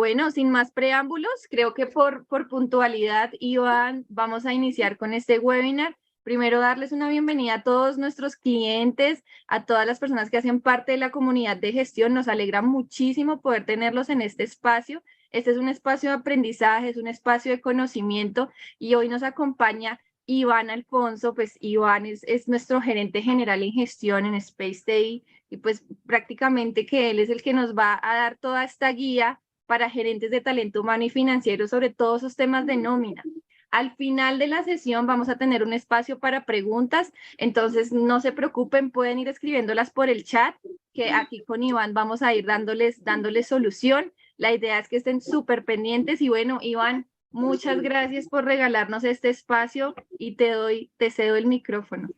bueno, sin más preámbulos, creo que por puntualidad, Iván, vamos a iniciar con este webinar. Primero, darles una bienvenida a todos nuestros clientes, a todas las personas que hacen parte de la comunidad de gestión. Nos alegra muchísimo poder tenerlos en este espacio. Este es un espacio de aprendizaje, es un espacio de conocimiento y hoy nos acompaña Iván Alfonso. Pues Iván es nuestro gerente general en gestión en Space Day y pues prácticamente que él es el que nos va a dar toda esta guía para gerentes de talento humano y financiero sobre todos esos temas de nómina. Al final de la sesión vamos a tener un espacio para preguntas, entonces no se preocupen, pueden ir escribiéndolas por el chat, que aquí con Iván vamos a ir dándoles solución. La idea es que estén súper pendientes y bueno, Iván, muchas gracias por regalarnos este espacio y te cedo el micrófono.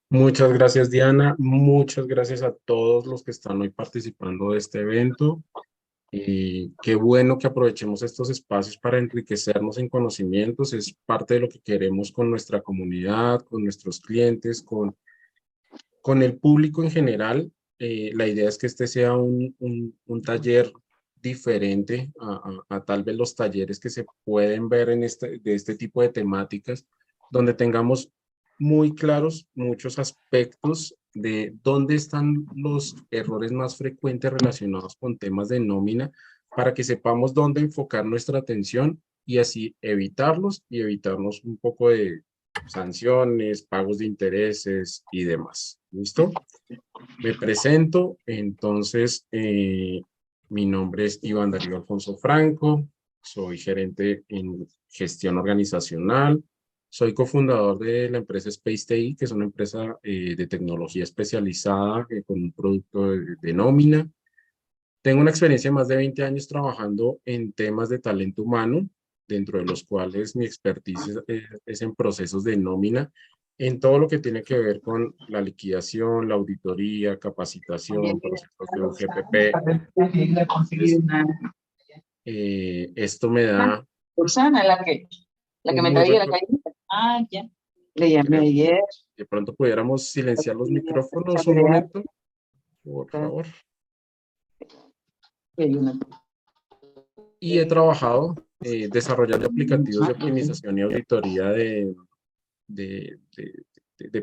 Muchas gracias, Diana. Muchas gracias a todos los que están hoy participando de este evento. Y qué bueno que aprovechemos estos espacios para enriquecernos en conocimientos. Es parte de lo que queremos con nuestra comunidad, con nuestros clientes, con el público en general. La idea es que este sea un taller diferente a tal vez los talleres que se pueden ver de este tipo de temáticas, donde tengamos muy claros muchos aspectos de dónde están los errores más frecuentes relacionados con temas de nómina, para que sepamos dónde enfocar nuestra atención y así evitarlos y evitarnos un poco de sanciones, pagos de intereses y demás. ¿Listo? Me presento. Entonces, mi nombre es Iván Darío Alfonso Franco, soy gerente en gestión organizacional, soy cofundador de la empresa Space TI, que es una empresa de tecnología especializada con un producto de nómina. Tengo una experiencia de más de 20 años trabajando en temas de talento humano, dentro de los cuales mi expertise es en procesos de nómina, en todo lo que tiene que ver con la liquidación, la auditoría, capacitación, procesos de UGPP. Entonces, esto me da... Susana, la que me traía la calle. Ah, ya. Le llamé ayer. De pronto pudiéramos silenciar los micrófonos un momento, por favor. Y he trabajado desarrollando aplicativos de optimización y auditoría de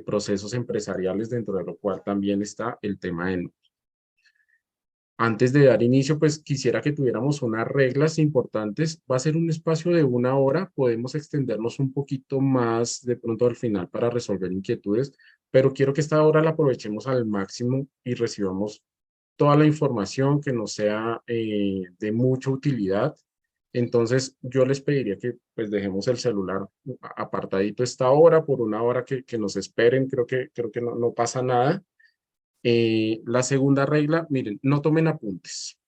procesos empresariales, dentro de lo cual también está el tema de nómina. Antes de dar inicio, pues quisiera que tuviéramos unas reglas importantes. Va a ser un espacio de 1 hora, podemos extendernos un poquito más de pronto al final para resolver inquietudes, pero quiero que esta hora la aprovechemos al máximo y recibamos toda la información que nos sea de mucha utilidad. Entonces, yo les pediría que pues dejemos el celular apartadito esta hora, por 1 hora que nos esperen. Creo que no pasa nada. La segunda regla, miren, no tomen apuntes.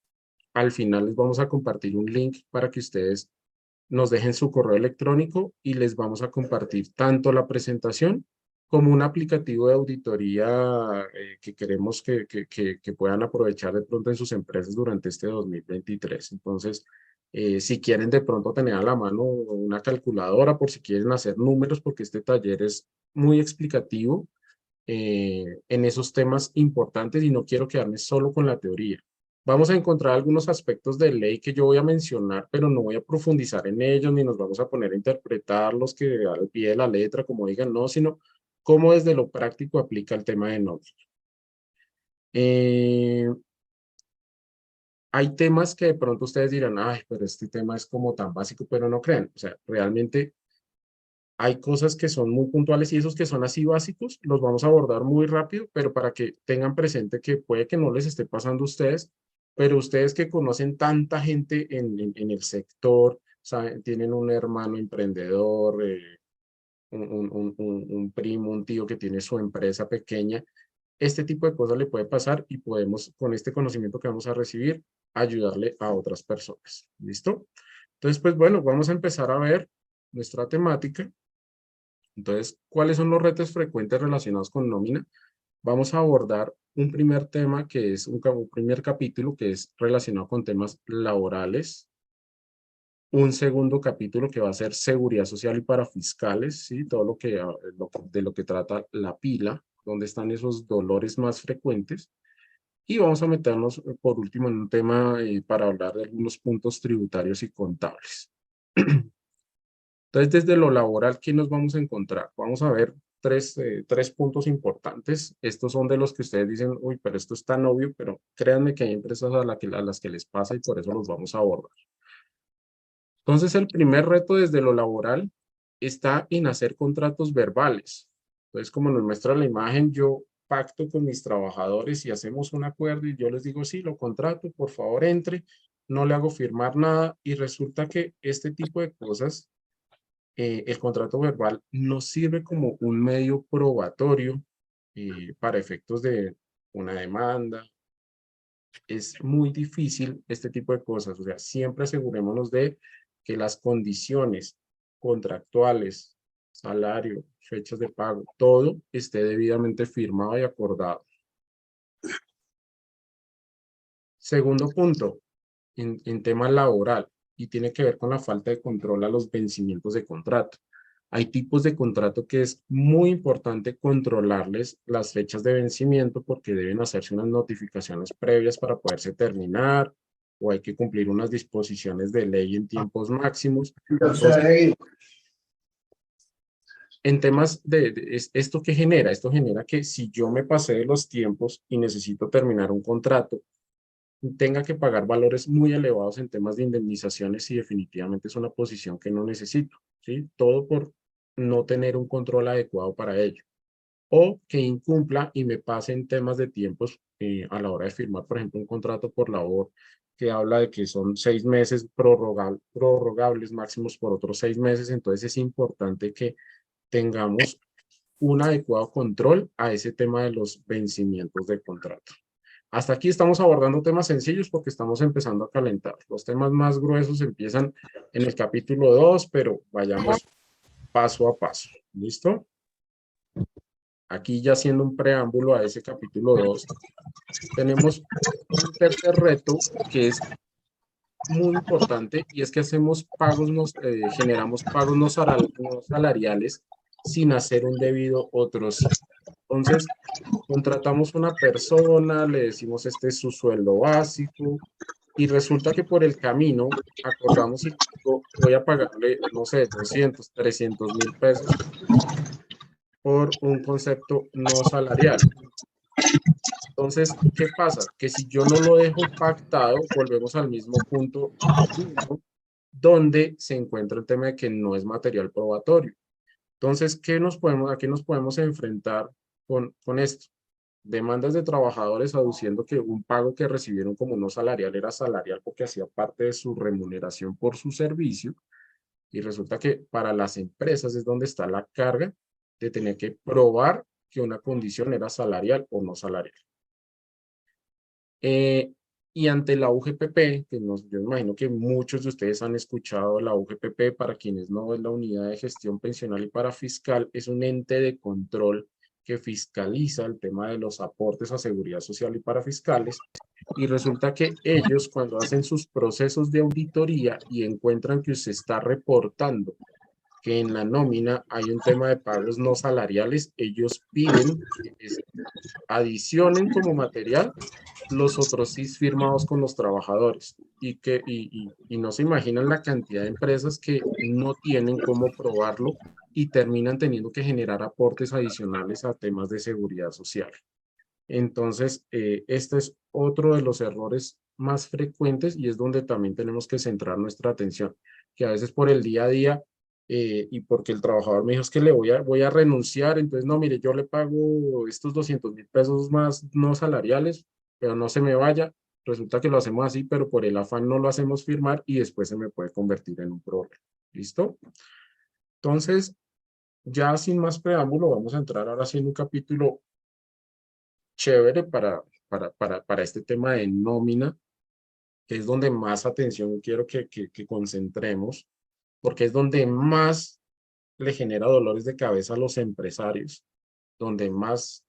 Al final les vamos a compartir un link para que ustedes nos dejen su correo electrónico y les vamos a compartir tanto la presentación como un aplicativo de auditoría que queremos que puedan aprovechar de pronto en sus empresas durante este 2023. Entonces, si quieren de pronto tener a la mano una calculadora por si quieren hacer números, porque este taller es muy explicativo en esos temas importantes y no quiero quedarme solo con la teoría. Vamos a encontrar algunos aspectos de ley que yo voy a mencionar, pero no voy a profundizar en ellos, ni nos vamos a poner a interpretarlos que al pie de la letra, como digan, no, sino cómo desde lo práctico aplica el tema de nómina. Hay temas que de pronto ustedes dirán, ay, pero este tema es como tan básico, pero no crean. O sea, realmente hay cosas que son muy puntuales y esos que son así básicos los vamos a abordar muy rápido, pero para que tengan presente que puede que no les esté pasando a ustedes, pero ustedes que conocen tanta gente en el sector, saben, tienen un hermano emprendedor, un primo, un tío que tiene su empresa pequeña, este tipo de cosas le puede pasar y podemos, con este conocimiento que vamos a recibir, ayudarle a otras personas. ¿Listo? Entonces, pues bueno, vamos a empezar a ver nuestra temática. Entonces, ¿cuáles son los retos frecuentes relacionados con nómina? Vamos a abordar un primer tema que es un primer capítulo que es relacionado con temas laborales. Un segundo capítulo que va a ser seguridad social y para fiscales, ¿sí? Todo de lo que trata la pila, donde están esos dolores más frecuentes. Y vamos a meternos por último en un tema para hablar de algunos puntos tributarios y contables. Entonces, desde lo laboral, ¿qué nos vamos a encontrar? Vamos a ver tres puntos importantes. Estos son de los que ustedes dicen, uy, pero esto es tan obvio, pero créanme que hay empresas a las que les pasa y por eso los vamos a abordar. Entonces, el primer reto desde lo laboral está en hacer contratos verbales. Entonces, como nos muestra la imagen, yo pacto con mis trabajadores y hacemos un acuerdo y yo les digo, sí, lo contrato, por favor, entre, no le hago firmar nada y resulta que este tipo de cosas, el contrato verbal nos sirve como un medio probatorio para efectos de una demanda. Es muy difícil este tipo de cosas, o sea, siempre asegurémonos de que las condiciones contractuales, salario, fechas de pago, todo esté debidamente firmado y acordado. Segundo punto, en tema laboral, y tiene que ver con la falta de control a los vencimientos de contrato. Hay tipos de contrato que es muy importante controlarles las fechas de vencimiento porque deben hacerse unas notificaciones previas para poderse terminar o hay que cumplir unas disposiciones de ley en tiempos máximos. Entonces, en temas ¿esto qué genera? Esto genera que si yo me pasé de los tiempos y necesito terminar un contrato, tenga que pagar valores muy elevados en temas de indemnizaciones y definitivamente es una posición que no necesito, ¿sí? Todo por no tener un control adecuado para ello. O que incumpla y me pase en temas de tiempos a la hora de firmar, por ejemplo, un contrato por labor que habla de que son 6 meses prorrogables máximos por otros 6 meses. Entonces es importante que tengamos un adecuado control a ese tema de los vencimientos de contrato. Hasta aquí estamos abordando temas sencillos porque estamos empezando a calentar. Los temas más gruesos empiezan en el capítulo 2, pero vayamos paso a paso. ¿Listo? Aquí ya haciendo un preámbulo a ese capítulo 2, tenemos un tercer reto que es muy importante y es que hacemos pagos, generamos pagos no salariales sin hacer un debido otro sí. Entonces, contratamos una persona, le decimos este es su sueldo básico y resulta que por el camino acordamos y voy a pagarle, no sé, 200, 300,000 pesos por un concepto no salarial. Entonces, ¿qué pasa? Que si yo no lo dejo pactado, volvemos al mismo punto donde se encuentra el tema de que no es material probatorio. Entonces, ¿a qué nos podemos enfrentar con esto? Demandas de trabajadores aduciendo que un pago que recibieron como no salarial era salarial porque hacía parte de su remuneración por su servicio y resulta que para las empresas es donde está la carga de tener que probar que una condición era salarial o no salarial. Y ante la UGPP, yo imagino que muchos de ustedes han escuchado la UGPP, para quienes no, es la Unidad de Gestión Pensional y Parafiscal, es un ente de control que fiscaliza el tema de los aportes a seguridad social y parafiscales, y resulta que ellos cuando hacen sus procesos de auditoría y encuentran que se está reportando que en la nómina hay un tema de pagos no salariales, ellos piden que adicionen como material los otros CIS firmados con los trabajadores y no se imaginan la cantidad de empresas que no tienen cómo probarlo y terminan teniendo que generar aportes adicionales a temas de seguridad social. Entonces, este es otro de los errores más frecuentes y es donde también tenemos que centrar nuestra atención, que a veces por el día a día y porque el trabajador me dijo es que le voy a renunciar, entonces no, mire, yo le pago estos 200,000 pesos más no salariales, pero no se me vaya, resulta que lo hacemos así, pero por el afán no lo hacemos firmar y después se me puede convertir en un problema. ¿Listo? Entonces, ya sin más preámbulo, vamos a entrar ahora sí en un capítulo chévere para este tema de nómina, que es donde más atención quiero que concentremos, porque es donde más le genera dolores de cabeza a los empresarios, donde más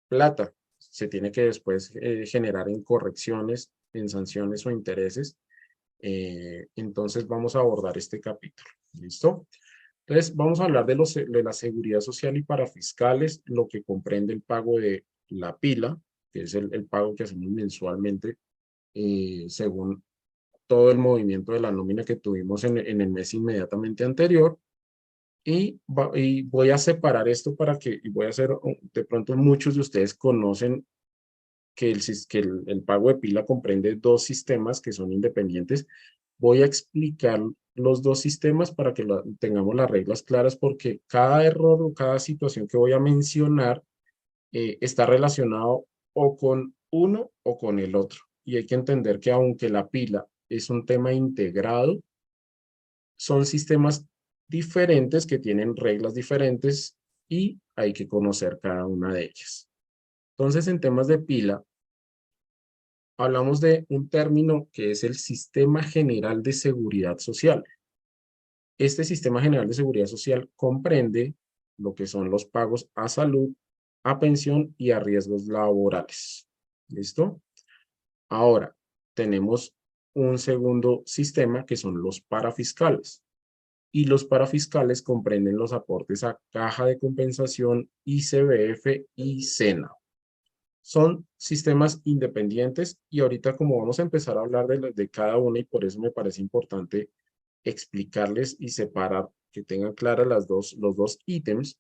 plata se tiene que después generar en correcciones, en sanciones o intereses. Entonces vamos a abordar este capítulo. ¿Listo? Entonces vamos a hablar de la seguridad social y parafiscales, lo que comprende el pago de la pila, que es el pago que hacemos mensualmente según todo el movimiento de la nómina que tuvimos en el mes inmediatamente anterior. Y voy a separar esto para que, y voy a hacer, de pronto muchos de ustedes conocen que el pago de pila comprende dos sistemas que son independientes. Voy a explicar los dos sistemas para que tengamos las reglas claras, porque cada error o cada situación que voy a mencionar está relacionado o con uno o con el otro. Y hay que entender que aunque la pila es un tema integrado, son sistemas diferentes que tienen reglas diferentes y hay que conocer cada una de ellas. Entonces, en temas de pila, hablamos de un término que es el Sistema General de Seguridad Social. Este Sistema General de Seguridad Social comprende lo que son los pagos a salud, a pensión y a riesgos laborales. ¿Listo? Ahora, tenemos un segundo sistema que son los parafiscales. Y los parafiscales comprenden los aportes a Caja de Compensación, ICBF y SENA. Son sistemas independientes y ahorita como vamos a empezar a hablar de cada uno y por eso me parece importante explicarles y separar, que tengan claras los dos ítems,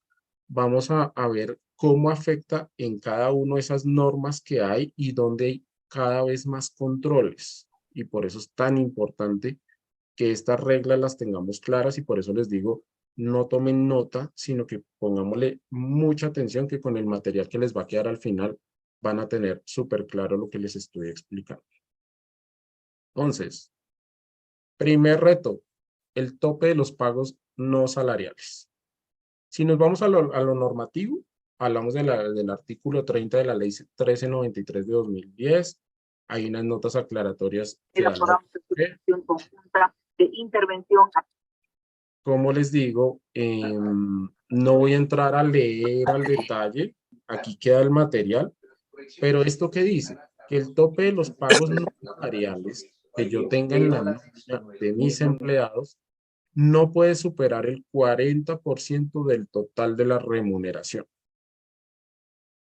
vamos a ver cómo afecta en cada uno esas normas que hay y donde hay cada vez más controles. Y por eso es tan importante que estas reglas las tengamos claras y por eso les digo, no tomen nota, sino que pongámosle mucha atención que con el material que les va a quedar al final van a tener súper claro lo que les estoy explicando. Entonces, primer reto, el tope de los pagos no salariales. Si nos vamos a lo normativo, hablamos del artículo 30 de la ley 1393 de 2010. Hay unas notas aclaratorias que dan conjunta de intervención. Como les digo, no voy a entrar a leer al detalle, aquí queda el material, pero esto que dice, que el tope de los pagos no salariales que yo tenga en la nómina de mis empleados no puede superar el 40% del total de la remuneración.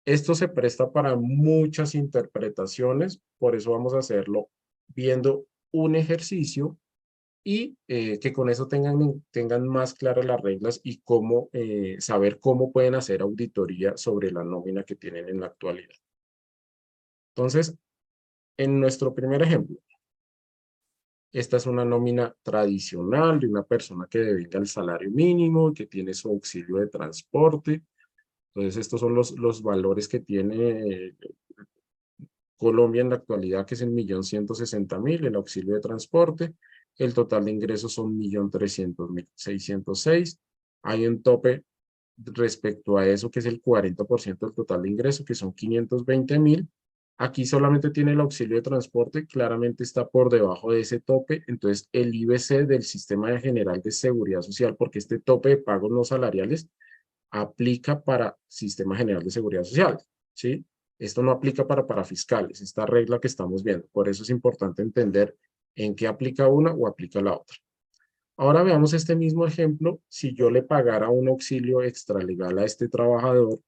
Esto se presta para muchas interpretaciones, por eso vamos a hacerlo viendo un ejercicio y que con eso tengan más claras las reglas y cómo saber cómo pueden hacer auditoría sobre la nómina que tienen en la actualidad. Entonces, en nuestro primer ejemplo, esta es una nómina tradicional de una persona que devenga el salario mínimo, que tiene su auxilio de transporte. Entonces, estos son los valores que tiene Colombia en la actualidad, que es el 1.160.000, el auxilio de transporte. El total de ingresos son 1.300.606. Hay un tope respecto a eso, que es el 40% del total de ingresos, que son 520.000. Aquí solamente tiene el auxilio de transporte, claramente está por debajo de ese tope. Entonces, el IBC del Sistema General de Seguridad Social, porque este tope de pagos no salariales aplica para Sistema General de Seguridad Social, ¿sí? Esto no aplica para fiscales, esta regla que estamos viendo. Por eso es importante entender en qué aplica una o aplica la otra. Ahora veamos este mismo ejemplo, si yo le pagara un auxilio extralegal a este trabajador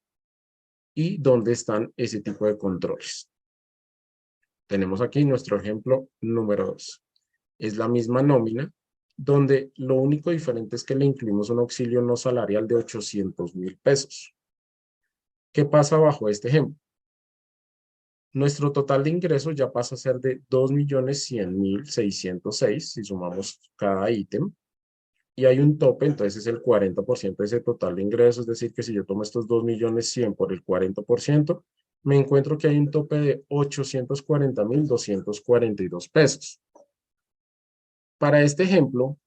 y dónde están ese tipo de controles. Tenemos aquí nuestro ejemplo número 2. Es la misma nómina, donde lo único diferente es que le incluimos un auxilio no salarial de 800.000 pesos. ¿Qué pasa bajo este ejemplo? Nuestro total de ingresos ya pasa a ser de 2.100.606 si sumamos cada ítem. Y hay un tope, entonces es el 40% de ese total de ingresos, es decir, que si yo tomo estos 2.100.000 por el 40%, me encuentro que hay un tope de 840.242 pesos. Para este ejemplo,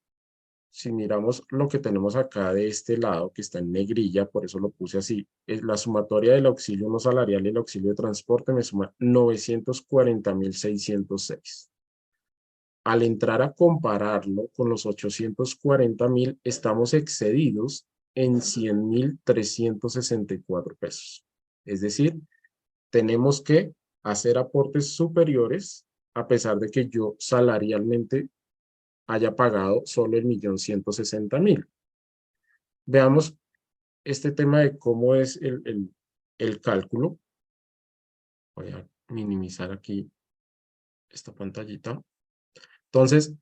si miramos lo que tenemos acá de este lado, que está en negrilla, por eso lo puse así, es la sumatoria del auxilio no salarial y el auxilio de transporte me suma 940.606. Al entrar a compararlo con los 840.000, estamos excedidos en 100.364 pesos. Es decir, tenemos que hacer aportes superiores a pesar de que yo salarialmente haya pagado solo el 1.160.000. Veamos este tema de cómo es el cálculo. Voy a minimizar aquí esta pantallita. Entonces,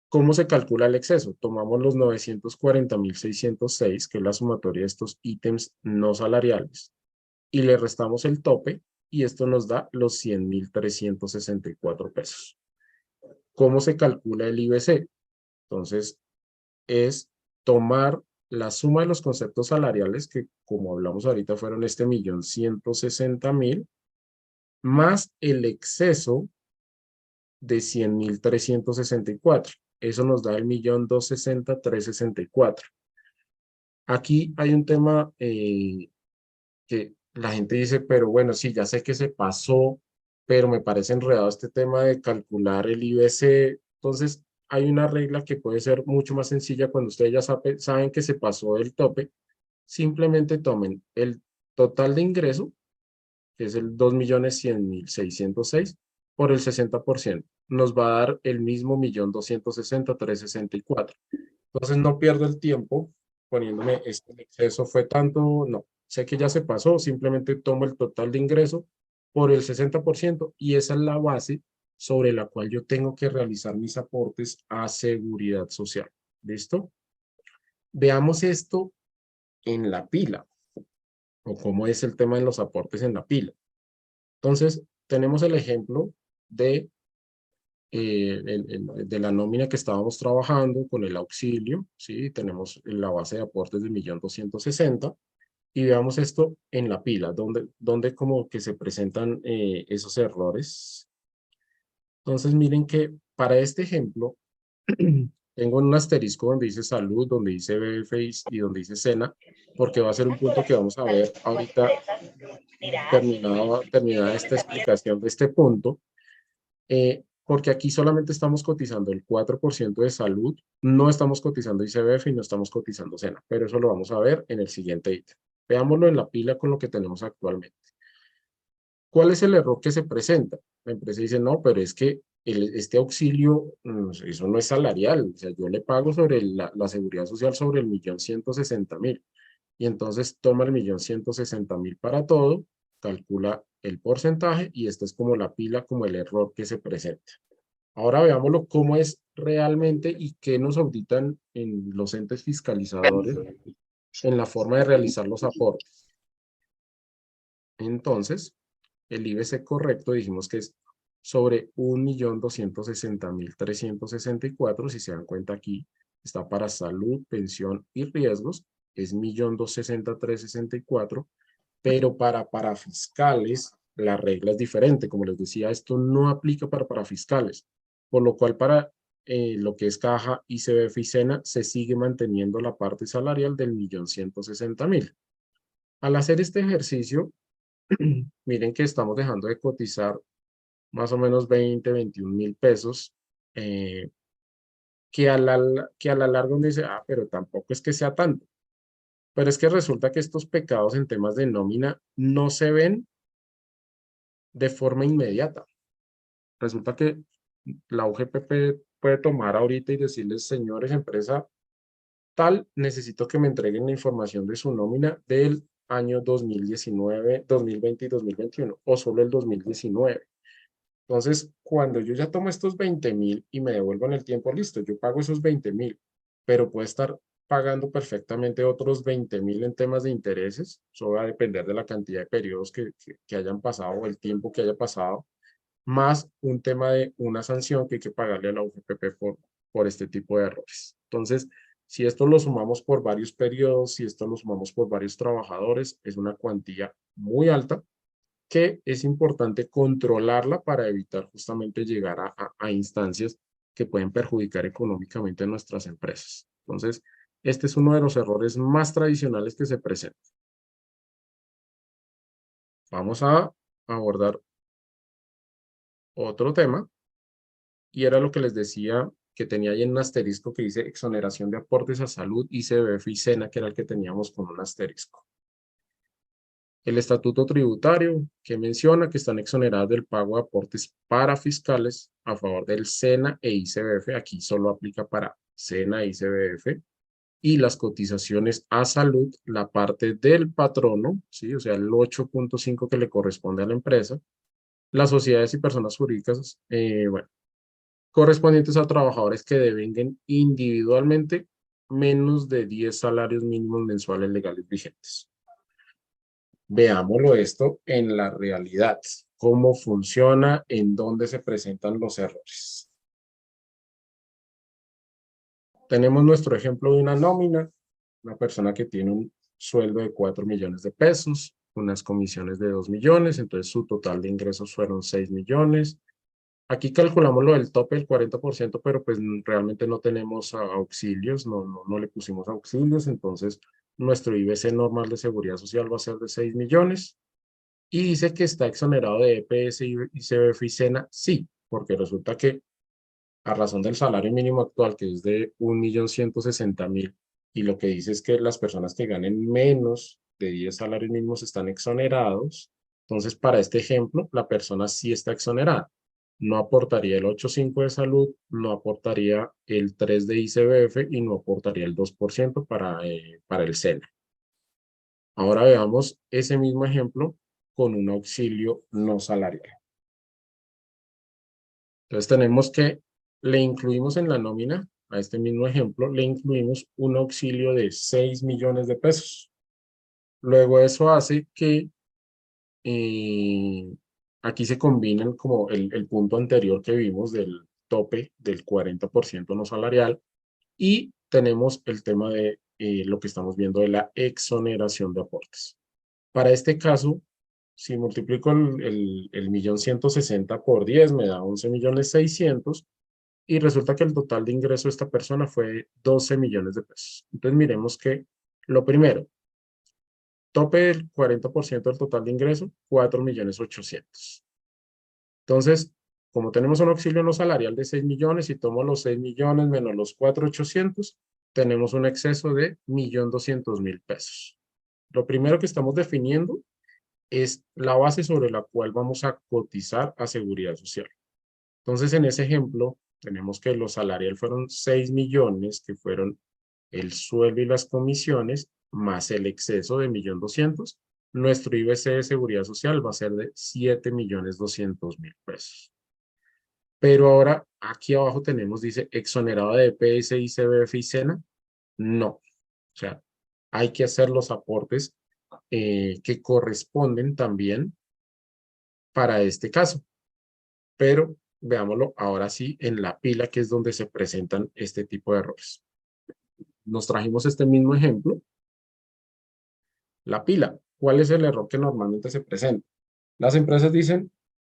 ¿cómo se calcula el exceso? Tomamos los 940.606, que es la sumatoria de estos ítems no salariales, y le restamos el tope, y esto nos da los 100.364 pesos. ¿Cómo se calcula el IBC? Entonces, es tomar la suma de los conceptos salariales, que como hablamos ahorita fueron 1.160.000, más el exceso de 100.364. Eso nos da el 1.260.364. Aquí hay un tema que la gente dice, pero bueno, sí, ya sé que se pasó, pero me parece enredado este tema de calcular el IBC. Entonces, hay una regla que puede ser mucho más sencilla cuando ustedes ya saben que se pasó del tope. Simplemente tomen el total de ingreso, que es el 2.100.606, por el 60%. Nos va a dar el mismo 1.260.364. Entonces no pierdo el tiempo poniéndome este exceso fue tanto, no. Sé que ya se pasó, simplemente tomo el total de ingreso por el 60% y esa es la base sobre la cual yo tengo que realizar mis aportes a seguridad social. ¿Listo? Veamos esto en la pila, o cómo es el tema de los aportes en la pila. Entonces, tenemos el ejemplo de, de la nómina que estábamos trabajando con el auxilio, ¿sí? Tenemos la base de aportes de 1.260.000 y veamos esto en la pila, donde como que se presentan esos errores. Entonces, miren que para este ejemplo, tengo un asterisco donde dice salud, donde dice BF y donde dice SENA, porque va a ser un punto que vamos a ver ahorita terminada esta explicación de este punto, porque aquí solamente estamos cotizando el 4% de salud, no estamos cotizando ICBF y no estamos cotizando SENA, pero eso lo vamos a ver en el siguiente ítem. Veámoslo en la pila con lo que tenemos actualmente. ¿Cuál es el error que se presenta? La empresa dice, no, pero es que este auxilio, eso no es salarial, o sea, yo le pago sobre la seguridad social sobre el 1.160.000. Y entonces toma el 1.160.000 para todo, calcula el porcentaje y esta es como la pila, como el error que se presenta. Ahora veámoslo cómo es realmente y qué nos auditan en los entes fiscalizadores en la forma de realizar los aportes. Entonces, el IBC correcto dijimos que es sobre 1.260.364, si se dan cuenta aquí, está para salud, pensión y riesgos, es 1.260.364, pero para fiscales la regla es diferente. Como les decía, esto no aplica para fiscales, por lo cual para lo que es caja, ICBF y SENA se sigue manteniendo la parte salarial del 1.160.000. Al hacer este ejercicio, miren que estamos dejando de cotizar más o menos 21.000 pesos, que a la larga uno dice, pero tampoco es que sea tanto. Pero es que resulta que estos pecados en temas de nómina no se ven de forma inmediata. Resulta que la UGPP puede tomar ahorita y decirles, señores, empresa tal, necesito que me entreguen la información de su nómina del año 2019, 2020 y 2021, o solo el 2019. Entonces, cuando yo ya tomo estos 20.000 y me devuelvo en el tiempo, listo, yo pago esos 20.000, pero puedo estar pagando perfectamente otros 20.000 en temas de intereses. Eso va a depender de la cantidad de periodos que hayan pasado o el tiempo que haya pasado, más un tema de una sanción que hay que pagarle a la UGPP por este tipo de errores. Entonces, si esto lo sumamos por varios periodos, si esto lo sumamos por varios trabajadores, es una cuantía muy alta que es importante controlarla para evitar justamente llegar a instancias que pueden perjudicar económicamente a nuestras empresas. Entonces, este es uno de los errores más tradicionales que se presentan. Vamos a abordar otro tema, y era lo que les decía que tenía ahí en un asterisco que dice exoneración de aportes a salud, ICBF y SENA, que era el que teníamos con un asterisco. El estatuto tributario que menciona que están exoneradas del pago de aportes para fiscales a favor del SENA e ICBF, aquí solo aplica para SENA e ICBF, y las cotizaciones a salud, la parte del patrono, ¿sí? O sea, el 8.5 que le corresponde a la empresa, las sociedades y personas jurídicas, bueno, correspondientes a trabajadores que devenguen individualmente menos de 10 salarios mínimos mensuales legales vigentes. Veámoslo esto en la realidad, cómo funciona, en dónde se presentan los errores. Tenemos nuestro ejemplo de una nómina, una persona que tiene un sueldo de 4 millones de pesos, unas comisiones de 2 millones, entonces su total de ingresos fueron 6 millones. Aquí calculamos lo del tope del 40%, pero pues realmente no tenemos auxilios, no le pusimos auxilios, entonces nuestro IBC normal de seguridad social va a ser de 6 millones. Y dice que está exonerado de EPS, ICBF y SENA, sí, porque resulta que a razón del salario mínimo actual, que es de 1.160.000, y lo que dice es que las personas que ganen menos de 10 salarios mínimos están exonerados. Entonces, para este ejemplo, la persona sí está exonerada. No aportaría el 8.5 de salud, no aportaría el 3 de ICBF y no aportaría el 2% para el SENA. Ahora veamos ese mismo ejemplo con un auxilio no salarial. Entonces tenemos que le incluimos en la nómina, a este mismo ejemplo, le incluimos un auxilio de 6 millones de pesos. Luego eso hace que aquí se combinan como el punto anterior que vimos del tope del 40% no salarial y tenemos el tema de lo que estamos viendo de la exoneración de aportes. Para este caso, si multiplico el 1.160.000 por 10 me da 11.600.000 y resulta que el total de ingreso de esta persona fue 12 millones de pesos. Entonces miremos que lo primero, tope del 40% del total de ingreso, 4.800.000. Entonces, como tenemos un auxilio no salarial de 6 millones y tomo los 6 millones menos los 4.800.000, tenemos un exceso de 1.200.000 pesos. Lo primero que estamos definiendo es la base sobre la cual vamos a cotizar a seguridad social. Entonces, en ese ejemplo, tenemos que los salariales fueron 6 millones, que fueron el sueldo y las comisiones, más el exceso de 1.200.000. Nuestro IBC de seguridad social va a ser de 7.200.000 pesos. Pero ahora, aquí abajo tenemos, dice, exonerado de EPS, ICBF y SENA. No. O sea, hay que hacer los aportes que corresponden también para este caso. Pero veámoslo ahora sí en la pila, que es donde se presentan este tipo de errores. Nos trajimos este mismo ejemplo. La pila. ¿Cuál es el error que normalmente se presenta? Las empresas dicen,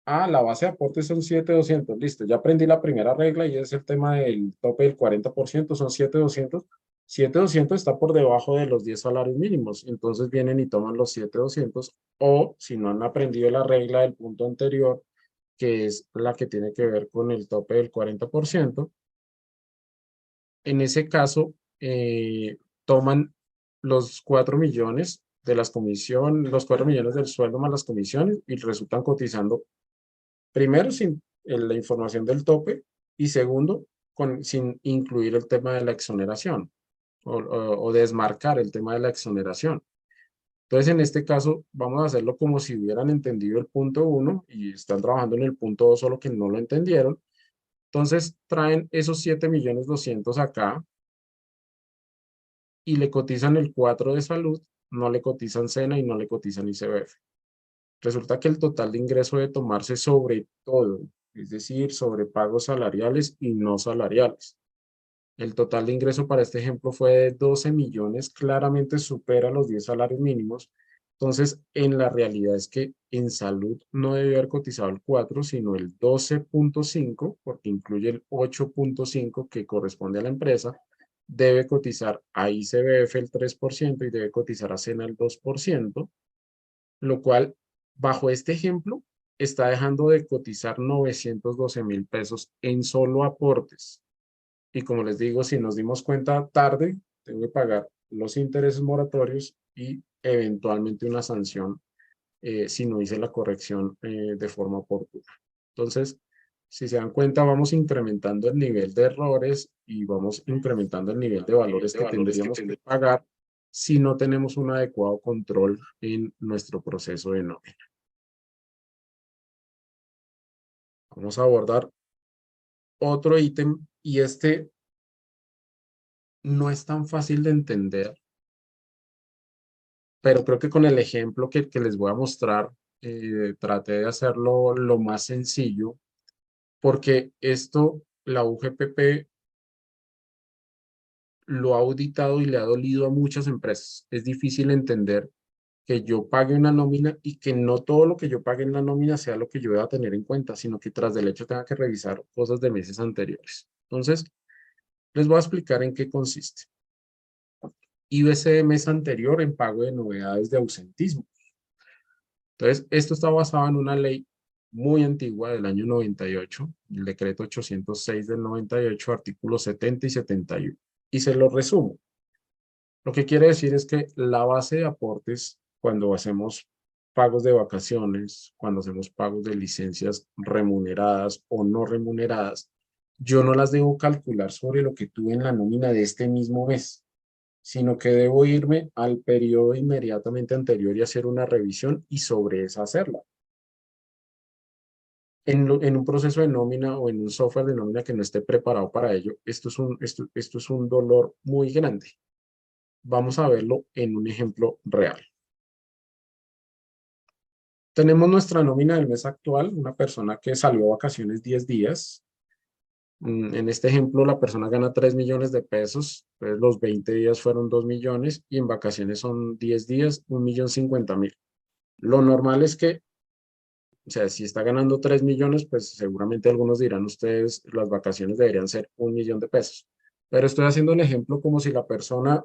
la base de aportes son 7.200. Listo, ya aprendí la primera regla y es el tema del tope del 40%, son 7.200. 7.200 está por debajo de los 10 salarios mínimos. Entonces vienen y toman los 7.200 o si no han aprendido la regla del punto anterior, que es la que tiene que ver con el tope del 40%. En ese caso, toman los 4 millones de las comisiones, los 4 millones del sueldo más las comisiones y resultan cotizando, primero, sin la información del tope y segundo, sin incluir el tema de la exoneración o desmarcar el tema de la exoneración. Entonces, en este caso, vamos a hacerlo como si hubieran entendido el punto 1 y están trabajando en el punto 2, solo que no lo entendieron. Entonces, traen esos 7.200.000 acá y le cotizan el 4 de salud, no le cotizan SENA y no le cotizan ICBF. Resulta que el total de ingreso debe tomarse sobre todo, es decir, sobre pagos salariales y no salariales. El total de ingreso para este ejemplo fue de 12 millones, claramente supera los 10 salarios mínimos. Entonces, en la realidad es que en salud no debe haber cotizado el 4, sino el 12.5, porque incluye el 8.5 que corresponde a la empresa. Debe cotizar a ICBF el 3% y debe cotizar a SENA el 2%, lo cual, bajo este ejemplo, está dejando de cotizar 912.000 pesos en solo aportes. Y como les digo, si nos dimos cuenta tarde, tengo que pagar los intereses moratorios y eventualmente una sanción si no hice la corrección de forma oportuna. Entonces, Si se dan cuenta, vamos incrementando el nivel de errores y vamos incrementando el nivel de valores que tendríamos que pagar si no tenemos un adecuado control en nuestro proceso de nómina. Vamos a abordar otro ítem y este no es tan fácil de entender, pero creo que con el ejemplo que les voy a mostrar, traté de hacerlo lo más sencillo, porque esto la UGPP lo ha auditado y le ha dolido a muchas empresas. Es difícil entender que yo pague una nómina y que no todo lo que yo pague en la nómina sea lo que yo voy a tener en cuenta, sino que tras del hecho tenga que revisar cosas de meses anteriores. Entonces, les voy a explicar en qué consiste. IBC de mes anterior en pago de novedades de ausentismo. Entonces, esto está basado en una ley muy antigua del año 98, el decreto 806 del 98, artículos 70 y 71. Y se lo resumo. Lo que quiere decir es que la base de aportes, cuando hacemos pagos de vacaciones, cuando hacemos pagos de licencias remuneradas o no remuneradas, yo no las debo calcular sobre lo que tuve en la nómina de este mismo mes, sino que debo irme al periodo inmediatamente anterior y hacer una revisión y sobre esa hacerla. En un proceso de nómina o en un software de nómina que no esté preparado para ello, esto es un dolor muy grande. Vamos a verlo en un ejemplo real. Tenemos nuestra nómina del mes actual, una persona que salió a vacaciones 10 días. En este ejemplo, la persona gana 3 millones de pesos, entonces los 20 días fueron 2 millones y en vacaciones son 10 días, 1.050.000. Lo normal es que, o sea, si está ganando 3 millones, pues seguramente algunos dirán ustedes, las vacaciones deberían ser 1 millón de pesos. Pero estoy haciendo el ejemplo como si la persona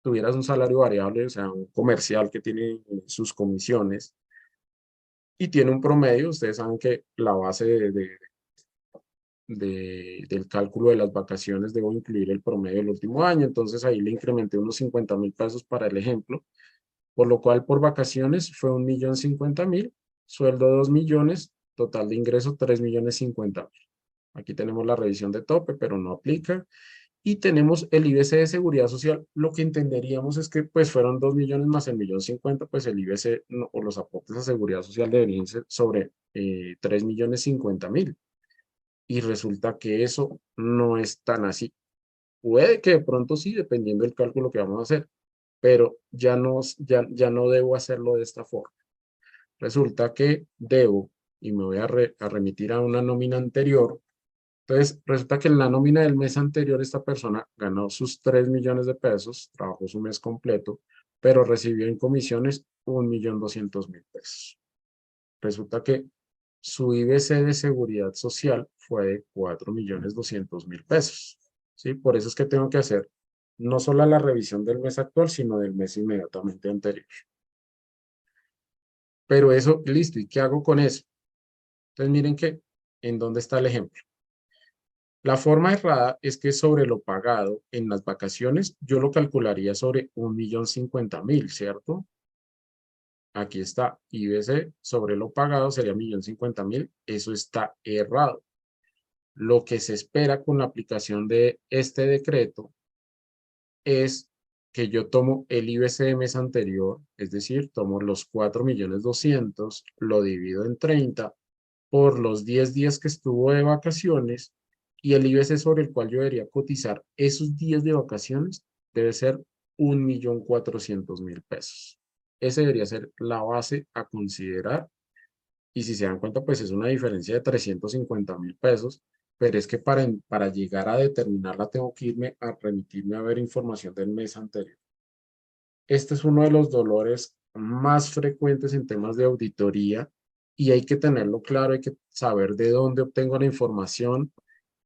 tuvieras un salario variable, o sea, un comercial que tiene sus comisiones y tiene un promedio. Ustedes saben que la base del cálculo de las vacaciones debo incluir el promedio del último año, entonces ahí le incrementé unos 50.000 pesos para el ejemplo, por lo cual por vacaciones fue 1.050.000, sueldo 2 millones, total de ingreso 3.050.000. Aquí tenemos la revisión de tope, pero no aplica. Y tenemos el IBC de Seguridad Social. Lo que entenderíamos es que pues fueron 2 millones más el 1.050.000, pues el IBC o los aportes a Seguridad Social deberían ser sobre 3.050.000. Y resulta que eso no es tan así. Puede que de pronto sí, dependiendo del cálculo que vamos a hacer, pero ya no debo hacerlo de esta forma. Resulta que debo, y me voy a remitir a una nómina anterior. Entonces, resulta que en la nómina del mes anterior esta persona ganó sus 3 millones de pesos, trabajó su mes completo, pero recibió en comisiones 1.200.000 pesos. Resulta que su IBC de seguridad social fue de 4.200.000 pesos. ¿Sí? Por eso es que tengo que hacer no solo la revisión del mes actual, sino del mes inmediatamente anterior. Pero eso, listo, ¿y qué hago con eso? Entonces miren que, ¿en dónde está el ejemplo? La forma errada es que sobre lo pagado en las vacaciones, yo lo calcularía sobre 1.050.000, ¿cierto? Aquí está, IBC sobre lo pagado sería 1.050.000, eso está errado. Lo que se espera con la aplicación de este decreto es que yo tomo el IBC de mes anterior, es decir, tomo los 4.200.000, lo divido en 30 por los 10 días que estuvo de vacaciones y el IBC sobre el cual yo debería cotizar esos días de vacaciones debe ser 1.400.000 pesos. Esa debería ser la base a considerar y si se dan cuenta, pues es una diferencia de 350.000 pesos, pero es que para llegar a determinarla tengo que irme a remitirme a ver información del mes anterior. Este es uno de los dolores más frecuentes en temas de auditoría y hay que tenerlo claro, hay que saber de dónde obtengo la información.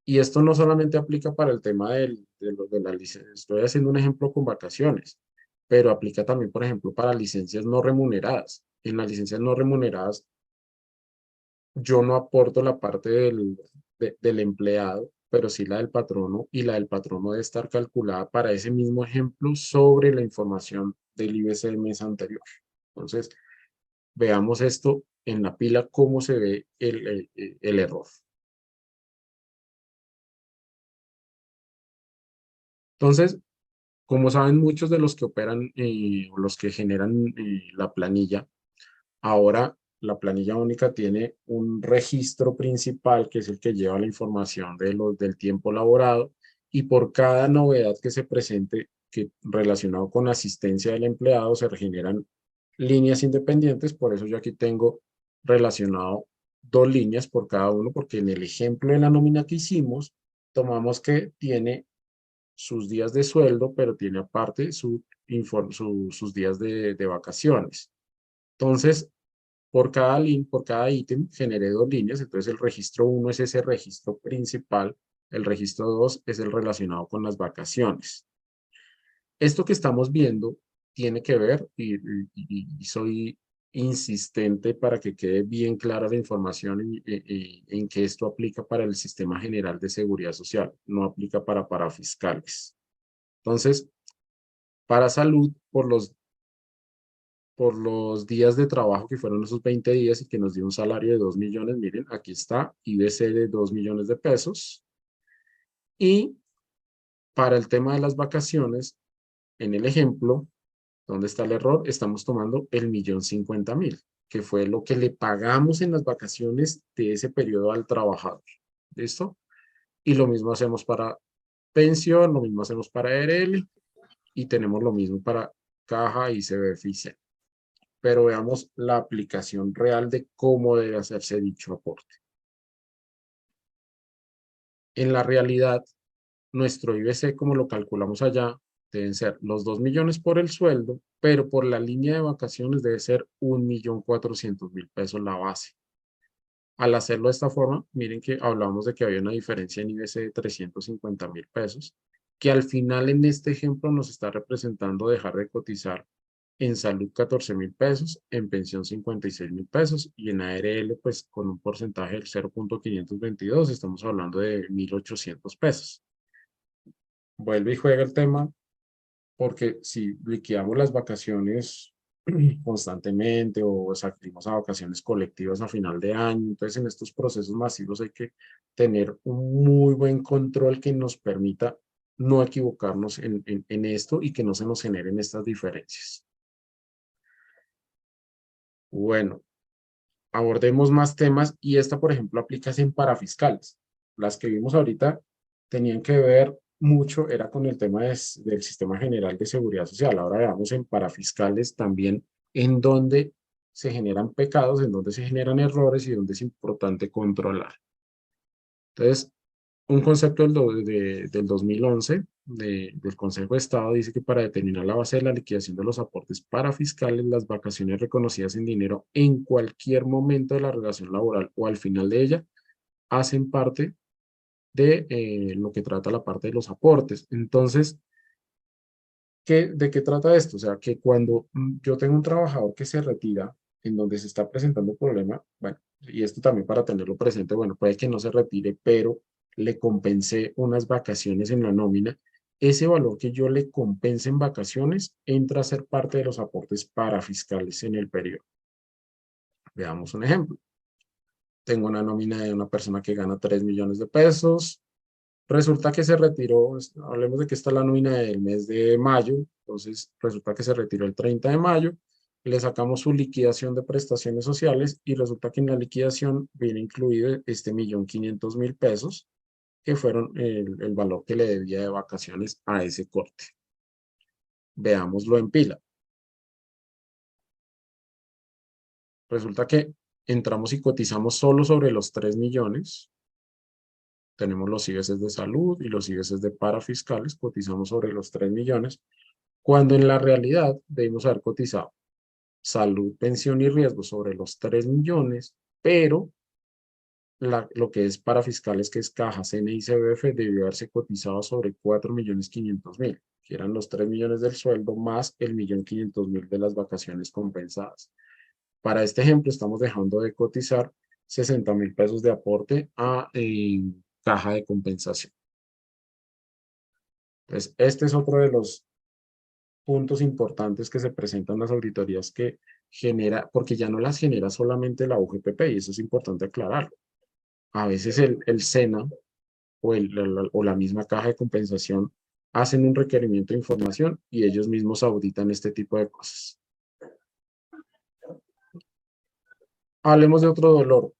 Y esto no solamente aplica para el tema de la licencia, estoy haciendo un ejemplo con vacaciones, pero aplica también, por ejemplo, para licencias no remuneradas. En las licencias no remuneradas, yo no aporto la parte del empleado, pero sí la del patrono, y la del patrono debe estar calculada para ese mismo ejemplo sobre la información del IBC del mes anterior. Entonces, veamos esto en la pila cómo se ve el error. Entonces, como saben muchos de los que operan o los que generan la planilla, ahora la planilla única tiene un registro principal que es el que lleva la información del tiempo laborado, y por cada novedad que se presente relacionado con asistencia del empleado se generan líneas independientes. Por eso yo aquí tengo relacionado 2 líneas por cada uno, porque en el ejemplo de la nómina que hicimos tomamos que tiene sus días de sueldo, pero tiene aparte sus días de vacaciones. Entonces, por cada ítem generé 2 líneas. Entonces el registro 1 es ese registro principal, el registro 2 es el relacionado con las vacaciones. Esto que estamos viendo tiene que ver, y soy insistente para que quede bien clara la información en que esto aplica para el Sistema General de Seguridad Social, no aplica para parafiscales. Entonces, para salud, por los días de trabajo que fueron esos 20 días y que nos dio un salario de 2 millones, miren, aquí está, IBC de 2 millones de pesos. Y para el tema de las vacaciones, en el ejemplo, ¿dónde está el error? Estamos tomando el 1.050.000, que fue lo que le pagamos en las vacaciones de ese periodo al trabajador. ¿Listo? Y lo mismo hacemos para pensión, lo mismo hacemos para ERL, y tenemos lo mismo para caja, ICBF y CEN. Pero veamos la aplicación real de cómo debe hacerse dicho aporte. En la realidad, nuestro IBC, como lo calculamos allá, deben ser los 2 millones por el sueldo, pero por la línea de vacaciones debe ser 1.400.000 pesos la base. Al hacerlo de esta forma, miren que hablamos de que había una diferencia en IBC de 350.000 pesos, que al final en este ejemplo nos está representando dejar de cotizar en salud 14.000 pesos, en pensión 56.000 pesos, y en ARL pues con un porcentaje del 0.522 estamos hablando de 1.800 pesos. Vuelve y juega el tema, porque si liquidamos las vacaciones constantemente o salimos a vacaciones colectivas a final de año, entonces en estos procesos masivos hay que tener un muy buen control que nos permita no equivocarnos en esto y que no se nos generen estas diferencias. Bueno, abordemos más temas, y esta, por ejemplo, aplica en parafiscales. Las que vimos ahorita tenían que ver mucho, era con el tema del Sistema General de Seguridad Social. Ahora veamos en parafiscales también en dónde se generan pecados, en dónde se generan errores y dónde es importante controlar. Entonces, un concepto del 2011 del Consejo de Estado dice que para determinar la base de la liquidación de los aportes parafiscales, las vacaciones reconocidas en dinero en cualquier momento de la relación laboral o al final de ella hacen parte de lo que trata la parte de los aportes. Entonces, ¿de qué trata esto? O sea, que cuando yo tengo un trabajador que se retira en donde se está presentando un problema, bueno, y esto también para tenerlo presente, bueno, puede que no se retire, pero le compensé unas vacaciones en la nómina, ese valor que yo le compense en vacaciones entra a ser parte de los aportes parafiscales en el periodo. Veamos un ejemplo. Tengo una nómina de una persona que gana 3 millones de pesos. Resulta que se retiró, hablemos de que esta es la nómina del mes de mayo, entonces resulta que se retiró el 30 de mayo, le sacamos su liquidación de prestaciones sociales y resulta que en la liquidación viene incluido este 1.500.000 pesos, que fueron el valor que le debía de vacaciones a ese corte. Veámoslo en pila. Resulta que entramos y cotizamos solo sobre los 3 millones. Tenemos los IBCs de salud y los IBCs de parafiscales, cotizamos sobre los 3 millones, cuando en la realidad debemos haber cotizado salud, pensión y riesgo sobre los 3 millones, pero lo que es parafiscales, que es caja, CNI y CBF, debió haberse cotizado sobre 4.500.000, que eran los 3 millones del sueldo más el 1.500.000 de las vacaciones compensadas. Para este ejemplo estamos dejando de cotizar 60.000 pesos de aporte a caja de compensación. Entonces, este es otro de los puntos importantes que se presentan en las auditorías que porque ya no las genera solamente la UGPP, y eso es importante aclararlo. A veces el SENA o la misma caja de compensación hacen un requerimiento de información y ellos mismos auditan este tipo de cosas. Hablemos de otro dolor,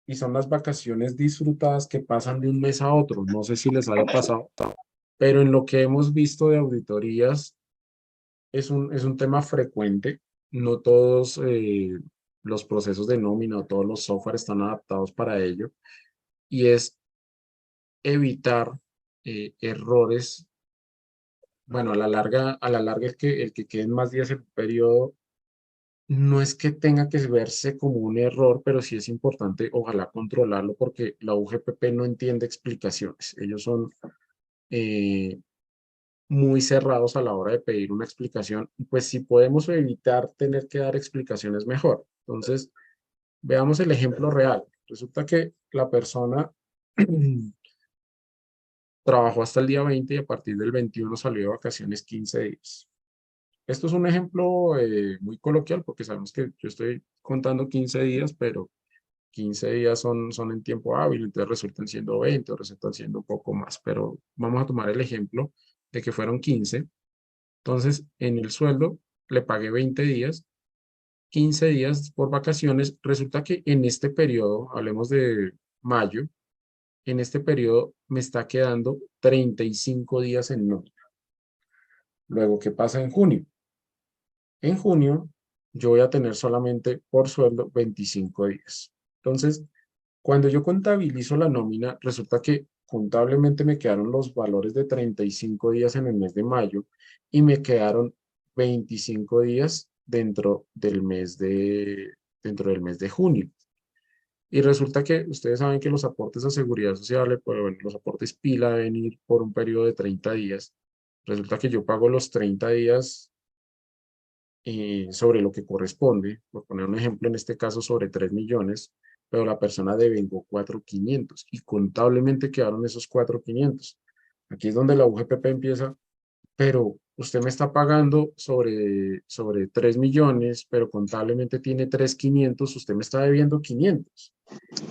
y son las vacaciones disfrutadas que pasan de un mes a otro. No sé si les haya pasado, pero en lo que hemos visto de auditorías es un tema frecuente. No todos los procesos de nómina o todos los software están adaptados para ello, y es evitar errores. Bueno, a la larga el que queden más días en el periodo no es que tenga que verse como un error, pero sí es importante, ojalá, controlarlo, porque la UGPP no entiende explicaciones. Ellos son eh, muy cerrados a la hora de pedir una explicación, y pues si podemos evitar tener que dar explicaciones, mejor. Entonces, veamos el ejemplo real. Resulta que la persona trabajó hasta el día 20 y a partir del 21 salió de vacaciones 15 días. Esto es un ejemplo muy coloquial, porque sabemos que yo estoy contando 15 días, pero 15 días son en tiempo hábil, entonces resultan siendo 20 o resultan siendo un poco más, pero vamos a tomar el ejemplo de que fueron 15. Entonces, en el sueldo le pagué 20 días, 15 días por vacaciones. Resulta que en este periodo, hablemos de mayo, en este periodo me está quedando 35 días en nómina. Luego, ¿qué pasa en junio? En junio, yo voy a tener solamente por sueldo 25 días. Entonces, cuando yo contabilizo la nómina, resulta que contablemente me quedaron los valores de 35 días en el mes de mayo y me quedaron 25 días dentro del mes de junio. Y resulta que ustedes saben que los aportes a seguridad social, pues, bueno, los aportes pila deben ir por un periodo de 30 días. Resulta que yo pago los 30 días sobre lo que corresponde, por poner un ejemplo, en este caso sobre 3 millones, pero la persona devengó 4.500 y contablemente quedaron esos 4.500. Aquí es donde la UGPP empieza, pero usted me está pagando sobre 3 millones, pero contablemente tiene 3.500, usted me está debiendo 500.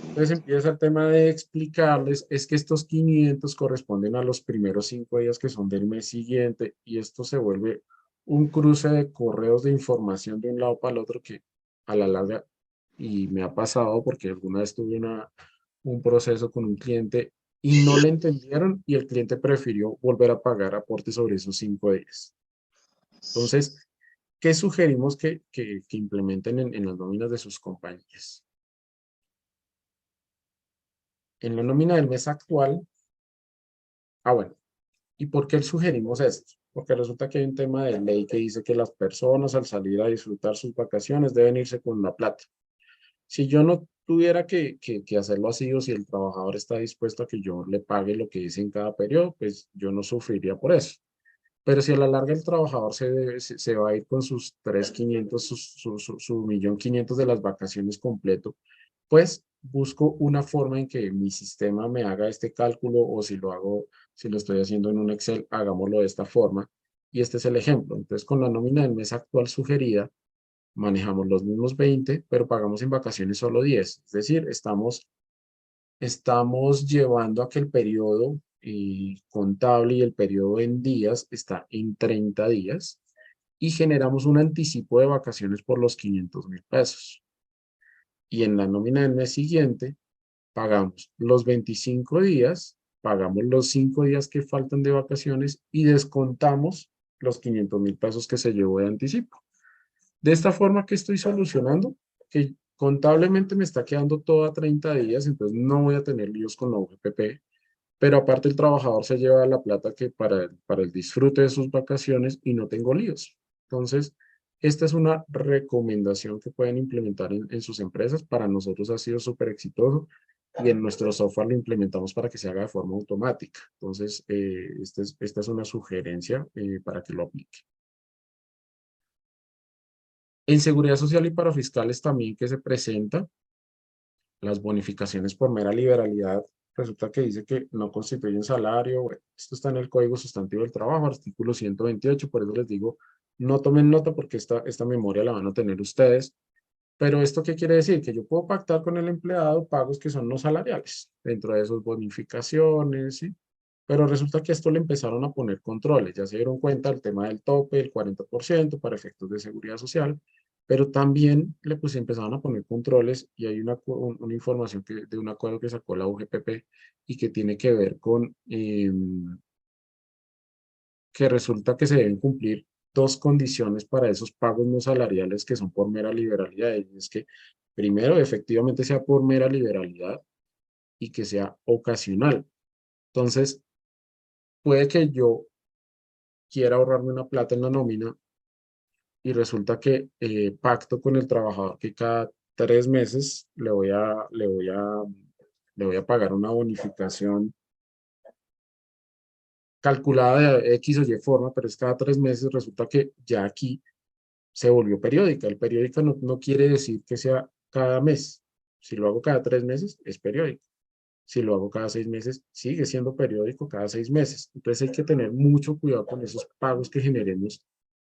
Entonces empieza el tema de explicarles, es que estos 500 corresponden a los primeros 5 días que son del mes siguiente, y esto se vuelve un cruce de correos de información de un lado para el otro que a la larga, y me ha pasado porque alguna vez tuve un proceso con un cliente y no le entendieron y el cliente prefirió volver a pagar aportes sobre esos 5 días. Entonces, ¿qué sugerimos que implementen en las nóminas de sus compañías? En la nómina del mes actual, bueno, ¿y por qué sugerimos esto? Porque resulta que hay un tema de ley que dice que las personas al salir a disfrutar sus vacaciones deben irse con la plata. Si yo no tuviera que hacerlo así, o si el trabajador está dispuesto a que yo le pague lo que dice en cada periodo, pues yo no sufriría por eso. Pero si a la larga el trabajador se va a ir con sus 3.500, su 1.500.000 de las vacaciones completo, pues busco una forma en que mi sistema me haga este cálculo, o si lo estoy haciendo en un Excel, hagámoslo de esta forma. Y este es el ejemplo. Entonces, con la nómina del mes actual sugerida, manejamos los mismos 20, pero pagamos en vacaciones solo 10. Es decir, estamos llevando a que el periodo contable y el periodo en días está en 30 días, y generamos un anticipo de vacaciones por los 500.000 pesos. Y en la nómina del mes siguiente, pagamos los 25 días, pagamos los 5 días que faltan de vacaciones y descontamos los 500.000 pesos que se llevó de anticipo. De esta forma, ¿qué estoy solucionando? Que contablemente me está quedando todo a 30 días, entonces no voy a tener líos con la UGPP, pero aparte el trabajador se lleva la plata que para el disfrute de sus vacaciones, y no tengo líos. Entonces, esta es una recomendación que pueden implementar en sus empresas. Para nosotros ha sido súper exitoso, y en nuestro software lo implementamos para que se haga de forma automática. Entonces, esta es una sugerencia para que lo aplique. En seguridad social y para fiscales también que se presenta, las bonificaciones por mera liberalidad, resulta que dice que no constituyen salario. Bueno, esto está en el Código Sustantivo del Trabajo, artículo 128, por eso les digo, No tomen nota porque esta memoria la van a tener ustedes. Pero ¿esto qué quiere decir? Que yo puedo pactar con el empleado pagos que son no salariales, dentro de esos bonificaciones, ¿sí? Pero resulta que a esto le empezaron a poner controles, ya se dieron cuenta del tema del tope, el 40% para efectos de seguridad social, pero también le pues empezaron a poner controles y hay una información de un acuerdo que sacó la UGPP y que tiene que ver con que resulta que se deben cumplir dos condiciones para esos pagos no salariales que son por mera liberalidad. Y es que primero, efectivamente sea por mera liberalidad y que sea ocasional. Entonces, puede que yo quiera ahorrarme una plata en la nómina y resulta que pacto con el trabajador que cada 3 meses le voy a pagar una bonificación calculada de X o Y forma, pero es cada 3 meses. Resulta que ya aquí se volvió periódica. El periódica no quiere decir que sea cada mes. Si lo hago cada 3 meses, es periódico. Si lo hago cada 6 meses, sigue siendo periódico cada 6 meses. Entonces hay que tener mucho cuidado con esos pagos que generemos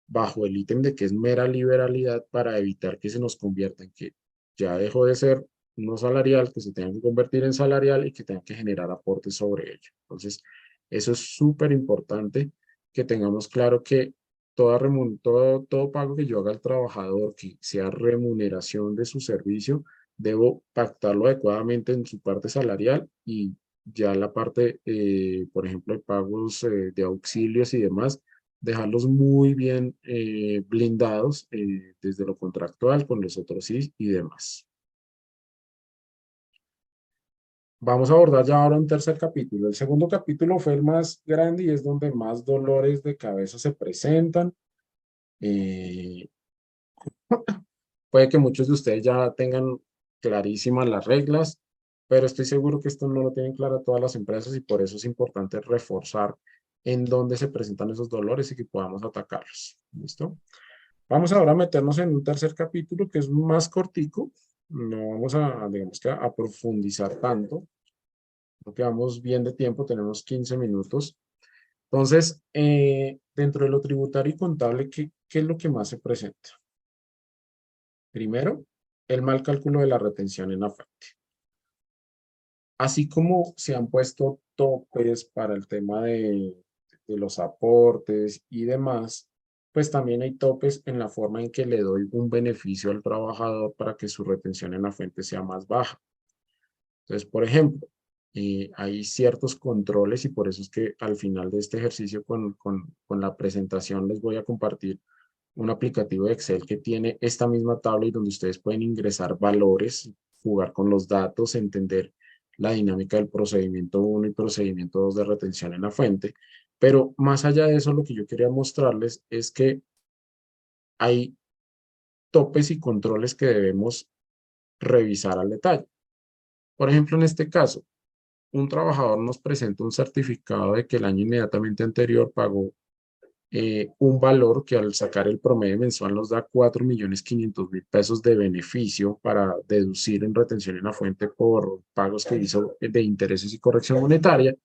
bajo el ítem de que es mera liberalidad para evitar que se nos convierta en que ya dejó de ser no salarial, que se tenga que convertir en salarial y que tenga que generar aportes sobre ello. Entonces, eso es súper importante que tengamos claro que todo pago que yo haga al trabajador, que sea remuneración de su servicio, debo pactarlo adecuadamente en su parte salarial y ya la parte, por ejemplo, de pagos de auxilios y demás, dejarlos muy bien blindados desde lo contractual con los otros sí y demás. Vamos a abordar ya ahora un tercer capítulo. El segundo capítulo fue el más grande y es donde más dolores de cabeza se presentan. Eh, Puede que muchos de ustedes ya tengan clarísimas las reglas, pero estoy seguro que esto no lo tienen claro todas las empresas y por eso es importante reforzar en dónde se presentan esos dolores y que podamos atacarlos. ¿Listo? Vamos ahora a meternos en un tercer capítulo que es más cortico. No vamos digamos que a profundizar tanto, porque vamos bien de tiempo, tenemos 15 minutos. Entonces, dentro de lo tributario y contable, ¿qué es lo que más se presenta? Primero, el mal cálculo de la retención en la fuente. Así como se han puesto topes para el tema de los aportes y demás, pues también hay topes en la forma en que le doy un beneficio al trabajador para que su retención en la fuente sea más baja. Entonces, por ejemplo, hay ciertos controles y por eso es que al final de este ejercicio con la presentación les voy a compartir un aplicativo de Excel que tiene esta misma tabla y donde ustedes pueden ingresar valores, jugar con los datos, entender la dinámica del procedimiento 1 y procedimiento 2 de retención en la fuente. Pero más allá de eso, lo que yo quería mostrarles es que hay topes y controles que debemos revisar al detalle. Por ejemplo, en este caso, un trabajador nos presenta un certificado de que el año inmediatamente anterior pagó un valor que al sacar el promedio mensual nos da 4.500.000 pesos de beneficio para deducir en retención en la fuente por pagos que hizo de intereses y corrección monetaria,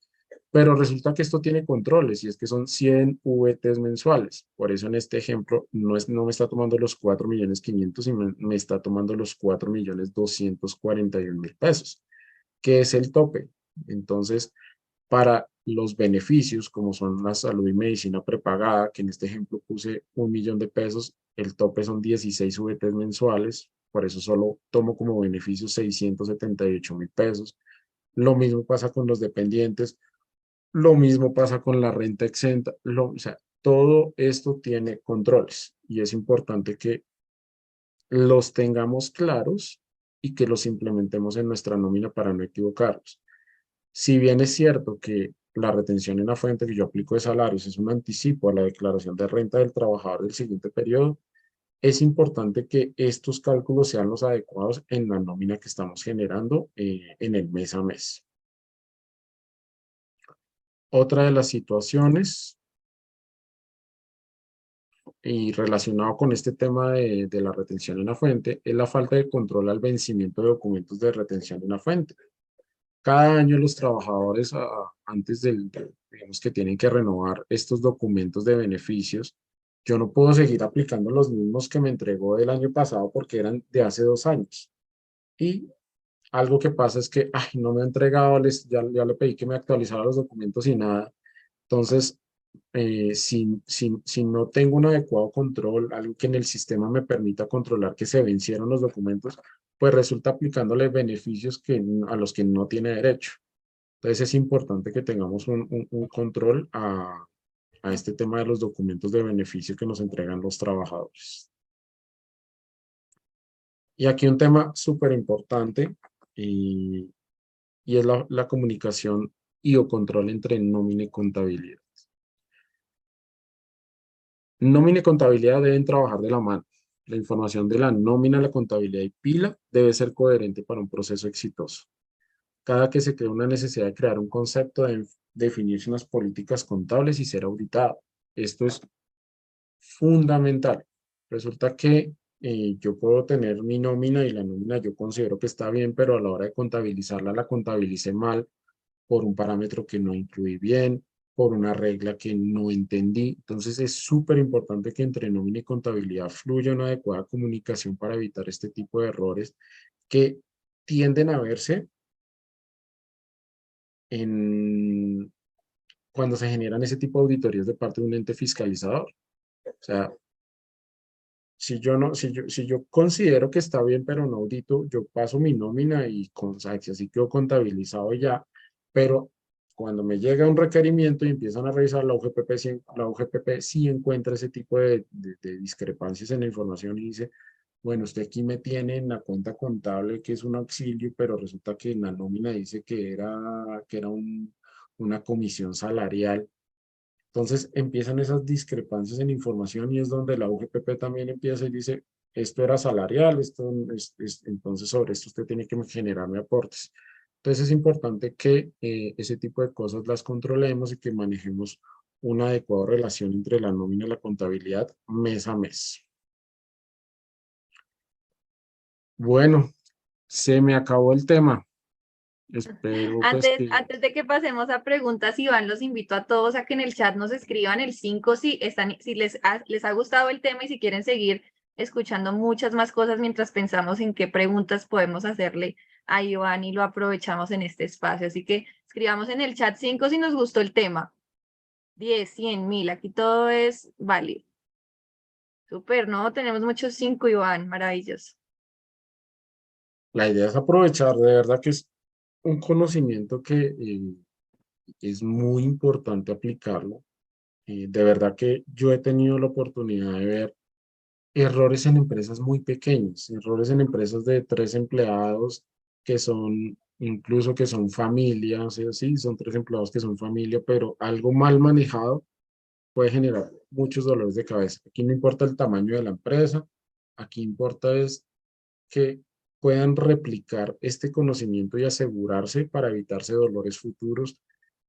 pero resulta que esto tiene controles y es que son 100 VTs mensuales. Por eso en este ejemplo no me está tomando los 4.500.000 y me está tomando los 4.241.000 pesos, que es el tope. Entonces, para los beneficios, como son la salud y medicina prepagada, que en este ejemplo puse 1.000.000 de pesos, el tope son 16 VTs mensuales, por eso solo tomo como beneficio 678.000 pesos. Lo mismo pasa con los dependientes, lo mismo pasa con la renta exenta, o sea, todo esto tiene controles y es importante que los tengamos claros y que los implementemos en nuestra nómina para no equivocarnos. Si bien es cierto que la retención en la fuente que yo aplico de salarios es un anticipo a la declaración de renta del trabajador del siguiente periodo, es importante que estos cálculos sean los adecuados en la nómina que estamos generando en el mes a mes. Otra de las situaciones y relacionado con este tema de la retención en la fuente es la falta de control al vencimiento de documentos de retención en la fuente. Cada año los trabajadores, antes digamos que tienen que renovar estos documentos de beneficios, yo no puedo seguir aplicando los mismos que me entregó el año pasado porque eran de hace 2 años. Y algo que pasa es que, ay, no me ha entregado, ya le pedí que me actualizara los documentos y nada. Entonces, si no tengo un adecuado control, algo que en el sistema me permita controlar que se vencieron los documentos, pues resulta aplicándole beneficios a los que no tiene derecho. Entonces es importante que tengamos un control a este tema de los documentos de beneficio que nos entregan los trabajadores. Y aquí un tema súper importante y es la comunicación y o control entre nómina y contabilidad. Nómina y contabilidad deben trabajar de la mano. La información de la nómina, la contabilidad y pila debe ser coherente para un proceso exitoso. Cada que se crea una necesidad de crear un concepto, deben definirse unas políticas contables y ser auditado. Esto es fundamental. Resulta que yo puedo tener mi nómina y la nómina yo considero que está bien, pero a la hora de contabilizarla la contabilicé mal por un parámetro que no incluí bien, por una regla que no entendí. Entonces es súper importante que entre nómina y contabilidad fluya una adecuada comunicación para evitar este tipo de errores que tienden a verse cuando se generan ese tipo de auditorías de parte de un ente fiscalizador. O sea, si yo considero que está bien, pero no audito, yo paso mi nómina y así quedo contabilizado ya, pero cuando me llega un requerimiento y empiezan a revisar la UGPP sí encuentra ese tipo de discrepancias en la información y dice, bueno, usted aquí me tiene en la cuenta contable que es un auxilio, pero resulta que en la nómina dice que era una comisión salarial. Entonces empiezan esas discrepancias en información y es donde la UGPP también empieza y dice, esto era salarial, entonces sobre esto usted tiene que generarme aportes. Entonces es importante que ese tipo de cosas las controlemos y que manejemos una adecuada relación entre la nómina y la contabilidad mes a mes. Bueno, se me acabó el tema. Espero pues Antes de que pasemos a preguntas, Iván, los invito a todos a que en el chat nos escriban el 5 si les ha gustado el tema y si quieren seguir escuchando muchas más cosas mientras pensamos en qué preguntas podemos hacerle a Iván y lo aprovechamos en este espacio. Así que escribamos en el chat 5 si nos gustó el tema. 10, 100, 1000, aquí todo es válido. Súper, ¿no? Tenemos muchos 5, Iván, maravilloso. la idea es aprovechar, de verdad que es un conocimiento que es muy importante aplicarlo. De verdad que yo he tenido la oportunidad de ver errores en empresas muy pequeñas, errores en empresas de 3 empleados incluso que son familia, o sea, sí, son 3 empleados que son familia, pero algo mal manejado puede generar muchos dolores de cabeza. Aquí no importa el tamaño de la empresa, aquí importa es que puedan replicar este conocimiento y asegurarse para evitarse dolores futuros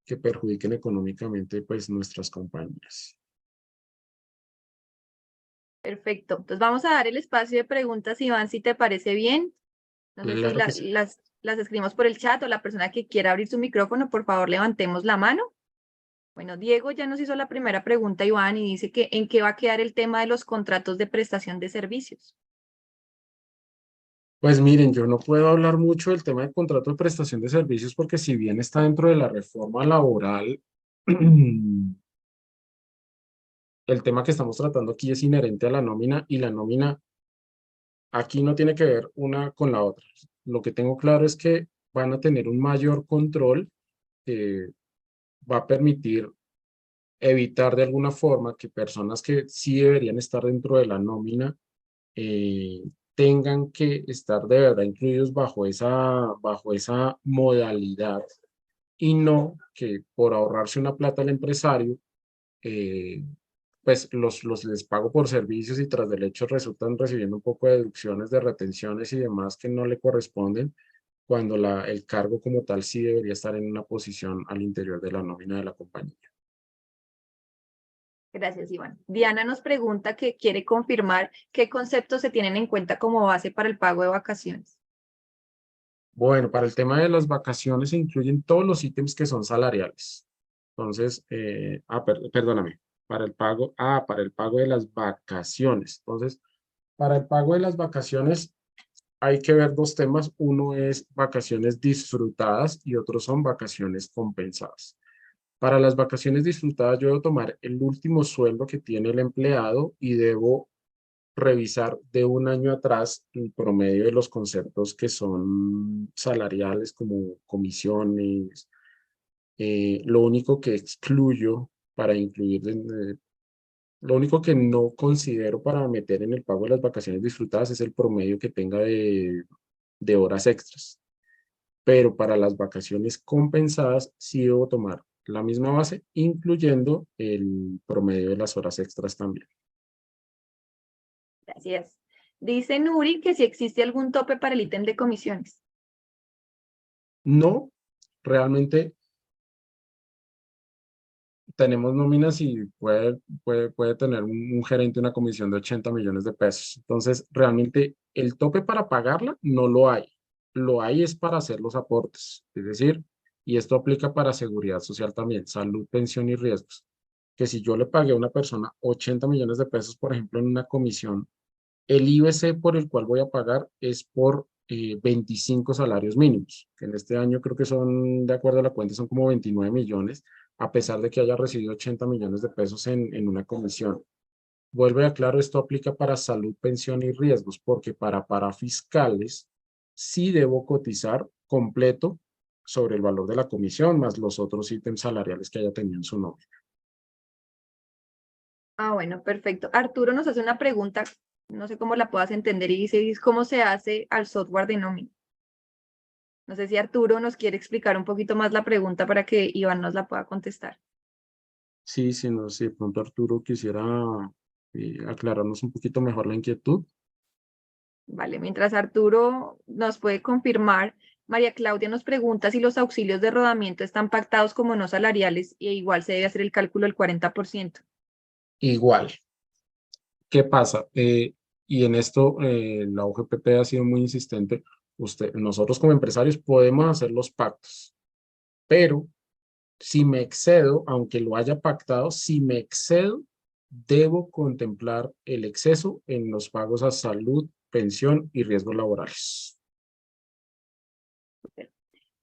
que perjudiquen económicamente pues nuestras compañías. Perfecto. Entonces vamos a dar el espacio de preguntas, Iván, si te parece bien. No sé si Claro que sí. las escribimos por el chat o la persona que quiera abrir su micrófono, por favor, levantemos la mano. Bueno, Diego ya nos hizo la primera pregunta, Iván, y dice que ¿en qué va a quedar el tema de los contratos de prestación de servicios? Pues miren, yo no puedo hablar mucho del tema del contrato de prestación de servicios porque si bien está dentro de la reforma laboral, el tema que estamos tratando aquí es inherente a la nómina y la nómina aquí no tiene que ver una con la otra. Lo que tengo claro es que van a tener un mayor control que va a permitir evitar de alguna forma que personas que sí deberían estar dentro de la nómina eh, tengan que estar de verdad incluidos bajo esa modalidad y no que por ahorrarse una plata al empresario, eh, pues les pago por servicios y tras del hecho resultan recibiendo un poco de deducciones de retenciones y demás que no le corresponden cuando el cargo como tal sí debería estar en una posición al interior de la nómina de la compañía. Gracias, Iván. Diana nos pregunta que quiere confirmar qué conceptos se tienen en cuenta como base para el pago de vacaciones. Bueno, para el tema de las vacaciones se incluyen todos los ítems que son salariales. Entonces, perdóname. para el pago de las vacaciones. Entonces, para el pago de las vacaciones hay que ver dos temas. Uno es vacaciones disfrutadas y otro son vacaciones compensadas. Para las vacaciones disfrutadas, yo debo tomar el último sueldo que tiene el empleado y debo revisar de un año atrás el promedio de los conceptos que son salariales, como comisiones. Lo único que excluyo para incluir, lo único que no considero para meter en el pago de las vacaciones disfrutadas es el promedio que tenga de horas extras. Pero para las vacaciones compensadas sí debo tomar la misma base, incluyendo el promedio de las horas extras también. Gracias. Dice Nuri que si existe algún tope para el ítem de comisiones. No, realmente tenemos nóminas y puede tener un gerente una comisión de 80 millones de pesos. Entonces, realmente el tope para pagarla no lo hay. Lo hay es para hacer los aportes. Es decir, y esto aplica para seguridad social también, salud, pensión y riesgos. Que si yo le pagué a una persona 80 millones de pesos, por ejemplo, en una comisión, el IBC por el cual voy a pagar es por 25 salarios mínimos, que en este año creo que son, de acuerdo a la cuenta, son como 29 millones, a pesar de que haya recibido 80 millones de pesos en una comisión. Vuelve a aclaro, esto aplica para salud, pensión y riesgos, porque para fiscales sí debo cotizar completo sobre el valor de la comisión, más los otros ítems salariales que haya tenido en su nombre. Ah, bueno, perfecto. Arturo nos hace una pregunta, no sé cómo la puedas entender, y dice, ¿cómo se hace al software de nómina? No sé si Arturo nos quiere explicar un poquito más la pregunta para que Iván nos la pueda contestar. Sí, sí, no sé, de pronto Arturo quisiera aclararnos un poquito mejor la inquietud. Vale, mientras Arturo nos puede confirmar, María Claudia nos pregunta si los auxilios de rodamiento están pactados como no salariales e igual se debe hacer el cálculo del 40%. Igual, ¿qué pasa? Y en esto la UGPP ha sido muy insistente. Nosotros como empresarios podemos hacer los pactos, pero si me excedo, aunque lo haya pactado, si me excedo, debo contemplar el exceso en los pagos a salud, pensión y riesgos laborales.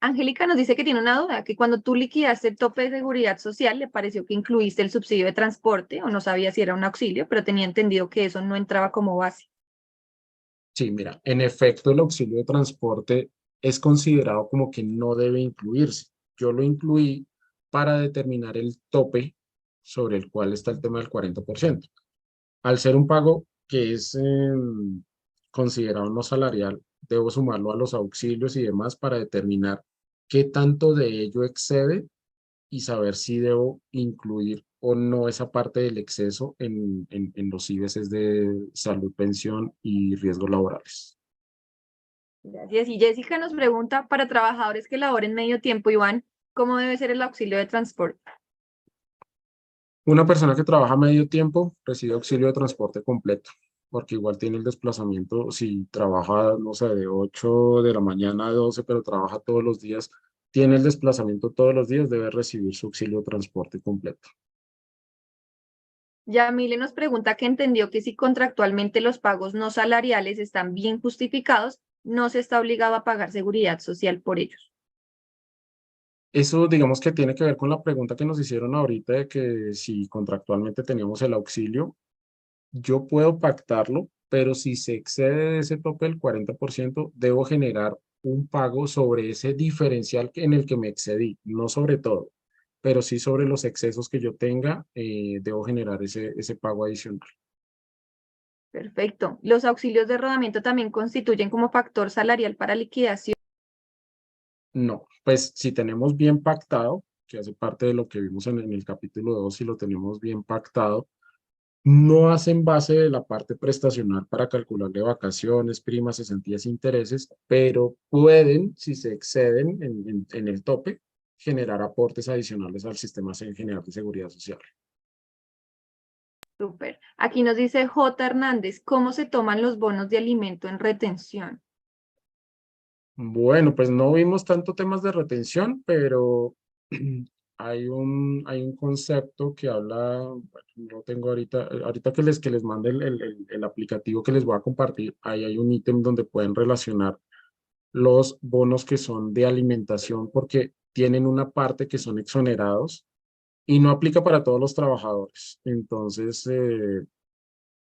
Angélica nos dice que tiene una duda, que cuando tú liquidaste el tope de seguridad social, le pareció que incluiste el subsidio de transporte o no sabía si era un auxilio, pero tenía entendido que eso no entraba como base. Sí, mira, en efecto, el auxilio de transporte es considerado como que no debe incluirse. Yo lo incluí para determinar el tope sobre el cual está el tema del 40%. Al ser un pago que es considerado no salarial, debo sumarlo a los auxilios y demás para determinar qué tanto de ello excede y saber si debo incluir o no esa parte del exceso en los IBCs de salud, pensión y riesgos laborales. Gracias. Y Jessica nos pregunta, para trabajadores que laboren medio tiempo, Iván, ¿cómo debe ser el auxilio de transporte? Una persona que trabaja medio tiempo recibe auxilio de transporte completo, porque igual tiene el desplazamiento, si trabaja, no sé, de 8 de la mañana a 12, pero trabaja todos los días, tiene el desplazamiento todos los días, debe recibir su auxilio de transporte completo. Yamile nos pregunta que entendió que si contractualmente los pagos no salariales están bien justificados, no se está obligado a pagar seguridad social por ellos. Eso, digamos que tiene que ver con la pregunta que nos hicieron ahorita de que si contractualmente teníamos el auxilio, yo puedo pactarlo, pero si se excede de ese tope del 40%, debo generar un pago sobre ese diferencial en el que me excedí, no sobre todo, pero sí sobre los excesos que yo tenga, debo generar ese pago adicional. Perfecto. Los auxilios de rodamiento también constituyen como factor salarial para liquidación. No, pues si tenemos bien pactado, que hace parte de lo que vimos en el capítulo 2, si lo tenemos bien pactado, no hacen base de la parte prestacional para calcularle vacaciones, primas, cesantías, intereses, pero pueden, si se exceden en el tope, generar aportes adicionales al sistema general de seguridad social. Súper. Aquí nos dice J. Hernández, ¿cómo se toman los bonos de alimento en retención? Bueno, pues no vimos tanto temas de retención, pero hay un concepto que habla, bueno, no tengo ahorita que les mande el aplicativo que les voy a compartir, ahí hay un ítem donde pueden relacionar los bonos que son de alimentación porque tienen una parte que son exonerados y no aplica para todos los trabajadores. Entonces,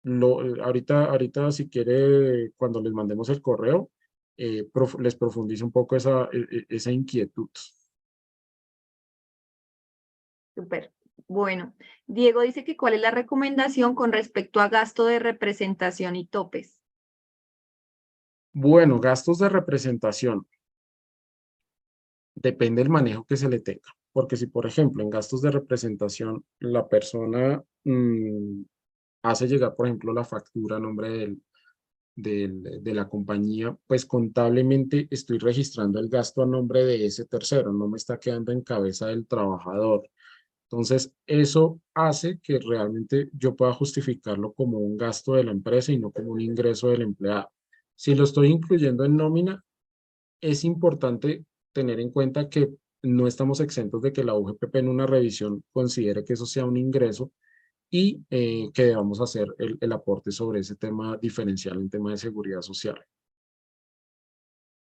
ahorita si quiere, cuando les mandemos el correo, les profundice un poco esa inquietud. Súper. Bueno, Diego dice que cuál es la recomendación con respecto a gasto de representación y topes. Bueno, gastos de representación. Depende del manejo que se le tenga. Porque si, por ejemplo, en gastos de representación, la persona hace llegar, por ejemplo, la factura a nombre de la compañía, pues contablemente estoy registrando el gasto a nombre de ese tercero, no me está quedando en cabeza del trabajador. Entonces, eso hace que realmente yo pueda justificarlo como un gasto de la empresa y no como un ingreso del empleado. Si lo estoy incluyendo en nómina, es importante tener en cuenta que no estamos exentos de que la UGPP en una revisión considere que eso sea un ingreso y que debamos hacer el aporte sobre ese tema diferencial en tema de seguridad social.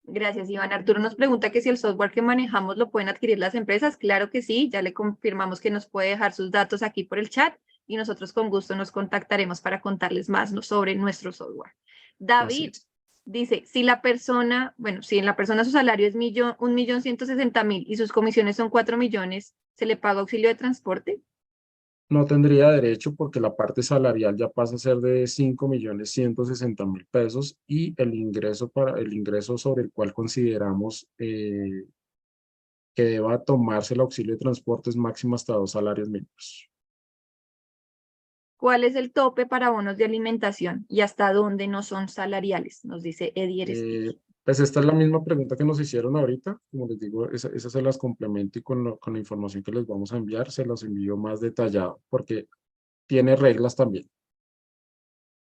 Gracias, Iván. Arturo nos pregunta que si el software que manejamos lo pueden adquirir las empresas. Claro que sí, ya le confirmamos que nos puede dejar sus datos aquí por el chat y nosotros con gusto nos contactaremos para contarles más sobre nuestro software. Así David es. dice, si la persona, bueno, si en la persona su salario es 1.160.000 y sus comisiones son 4 millones, ¿se le paga auxilio de transporte? No tendría derecho porque la parte salarial ya pasa a ser de 5.160.000 pesos y el ingreso sobre el cual consideramos que deba tomarse el auxilio de transporte es máximo hasta 2 salarios mínimos. ¿Cuál es el tope para bonos de alimentación y hasta dónde no son salariales? Nos dice Edier Stick. Pues esta es la misma pregunta que nos hicieron ahorita. Como les digo, esa se las complemento y con la información que les vamos a enviar, se las envío más detallado porque tiene reglas también.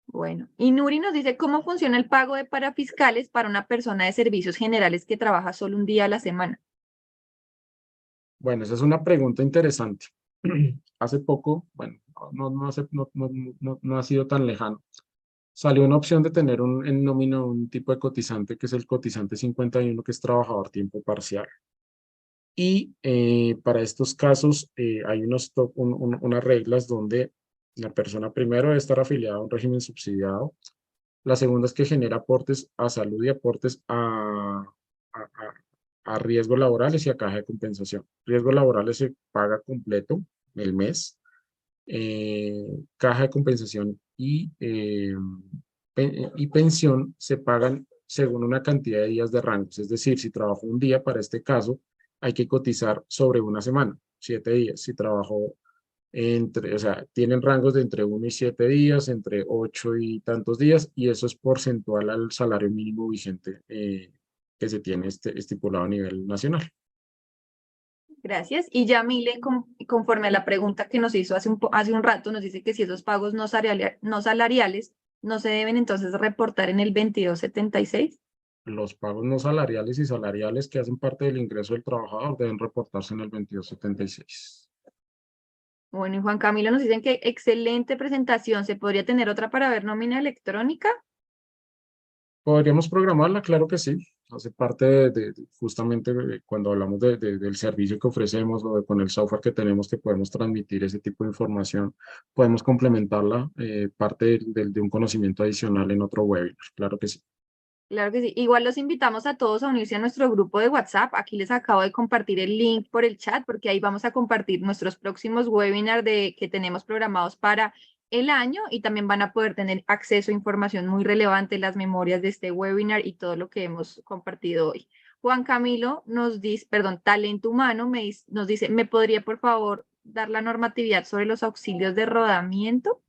Bueno, y Nuri nos dice cómo funciona el pago de parafiscales para una persona de servicios generales que trabaja solo un día a la semana. Bueno, esa es una pregunta interesante. Hace poco, bueno, no ha sido tan lejano. Salió una opción de tener en nómina un tipo de cotizante que es el cotizante 51, que es trabajador tiempo parcial. Y para estos casos hay unas reglas donde la persona primero debe estar afiliada a un régimen subsidiado. La segunda es que genera aportes a salud y aportes a riesgos laborales y a caja de compensación. Riesgos laborales se paga completo el mes. Caja de compensación y pensión se pagan según una cantidad de días de rangos. Es decir, si trabajo un día, para este caso, hay que cotizar sobre una semana, 7 días. Si trabajo o sea, tienen rangos de entre 1 y 7 días, entre 8 y tantos días, y eso es porcentual al salario mínimo vigente que se tiene estipulado a nivel nacional. Gracias. Y Yamile, conforme a la pregunta que nos hizo hace un rato, nos dice que si esos pagos no salariales no se deben entonces reportar en el 2276. Los pagos no salariales y salariales que hacen parte del ingreso del trabajador deben reportarse en el 2276. Bueno, y Juan Camilo nos dicen que excelente presentación. ¿Se podría tener otra para ver nómina electrónica? ¿Podríamos programarla? Claro que sí. Hace parte justamente cuando hablamos del servicio que ofrecemos o con el software que tenemos que podemos transmitir ese tipo de información, podemos complementarla parte de un conocimiento adicional en otro webinar. Claro que sí. Claro que sí. Igual los invitamos a todos a unirse a nuestro grupo de WhatsApp. Aquí les acabo de compartir el link por el chat porque ahí vamos a compartir nuestros próximos webinars que tenemos programados para el año y también van a poder tener acceso a información muy relevante, las memorias de este webinar y todo lo que hemos compartido hoy. Juan Camilo nos dice, perdón, Talento Humano nos dice, ¿me podría por favor dar la normatividad sobre los auxilios de rodamiento?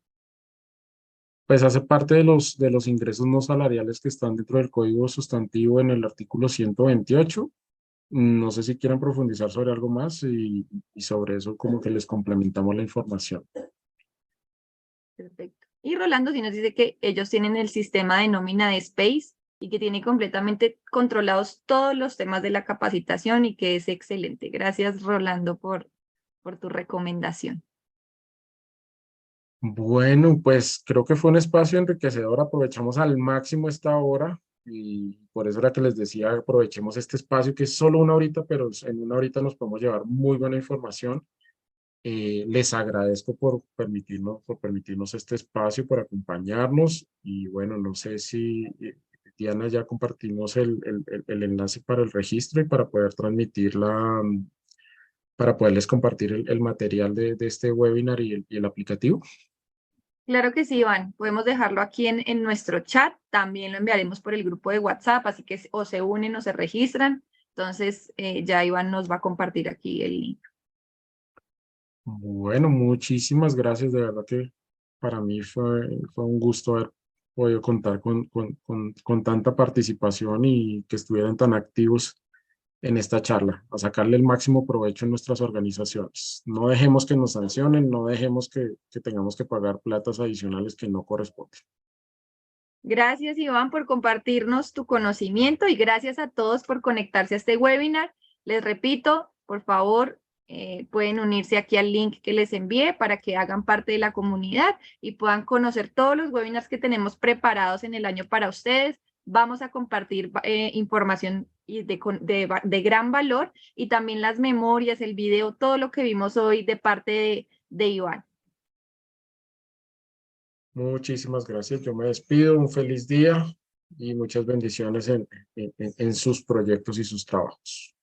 Pues hace parte de los ingresos no salariales que están dentro del Código Sustantivo en el artículo 128. No sé si quieren profundizar sobre algo más y sobre eso como que les complementamos la información. Perfecto. Y Rolando sí nos dice que ellos tienen el sistema de nómina de Space y que tiene completamente controlados todos los temas de la capacitación y que es excelente. Gracias, Rolando, por por tu recomendación. Bueno, pues creo que fue un espacio enriquecedor, aprovechamos al máximo esta hora y por eso era que les decía, aprovechemos este espacio que es solo una horita, pero en una horita nos podemos llevar muy buena información. Les agradezco por permitirnos este espacio, por acompañarnos y bueno, no sé si Diana ya compartimos el enlace para el registro y para poder transmitir para poderles compartir el material de este webinar y el aplicativo. Claro que sí, Iván. Podemos dejarlo aquí en nuestro chat. También lo enviaremos por el grupo de WhatsApp, así que o se unen o se registran. Entonces, ya Iván nos va a compartir aquí el link. Bueno, muchísimas gracias. De verdad que para mí fue un gusto haber podido contar con tanta participación y que estuvieran tan activos en esta charla, a sacarle el máximo provecho en nuestras organizaciones. No dejemos que nos sancionen, no dejemos que tengamos que pagar platas adicionales que no corresponden. Gracias, Iván, por compartirnos tu conocimiento y gracias a todos por conectarse a este webinar. Les repito, por favor, pueden unirse aquí al link que les envié para que hagan parte de la comunidad y puedan conocer todos los webinars que tenemos preparados en el año para ustedes. Vamos a compartir información de gran valor y también las memorias, el video, todo lo que vimos hoy de parte de Iván. Muchísimas gracias. Yo me despido. Un feliz día y muchas bendiciones en sus proyectos y sus trabajos.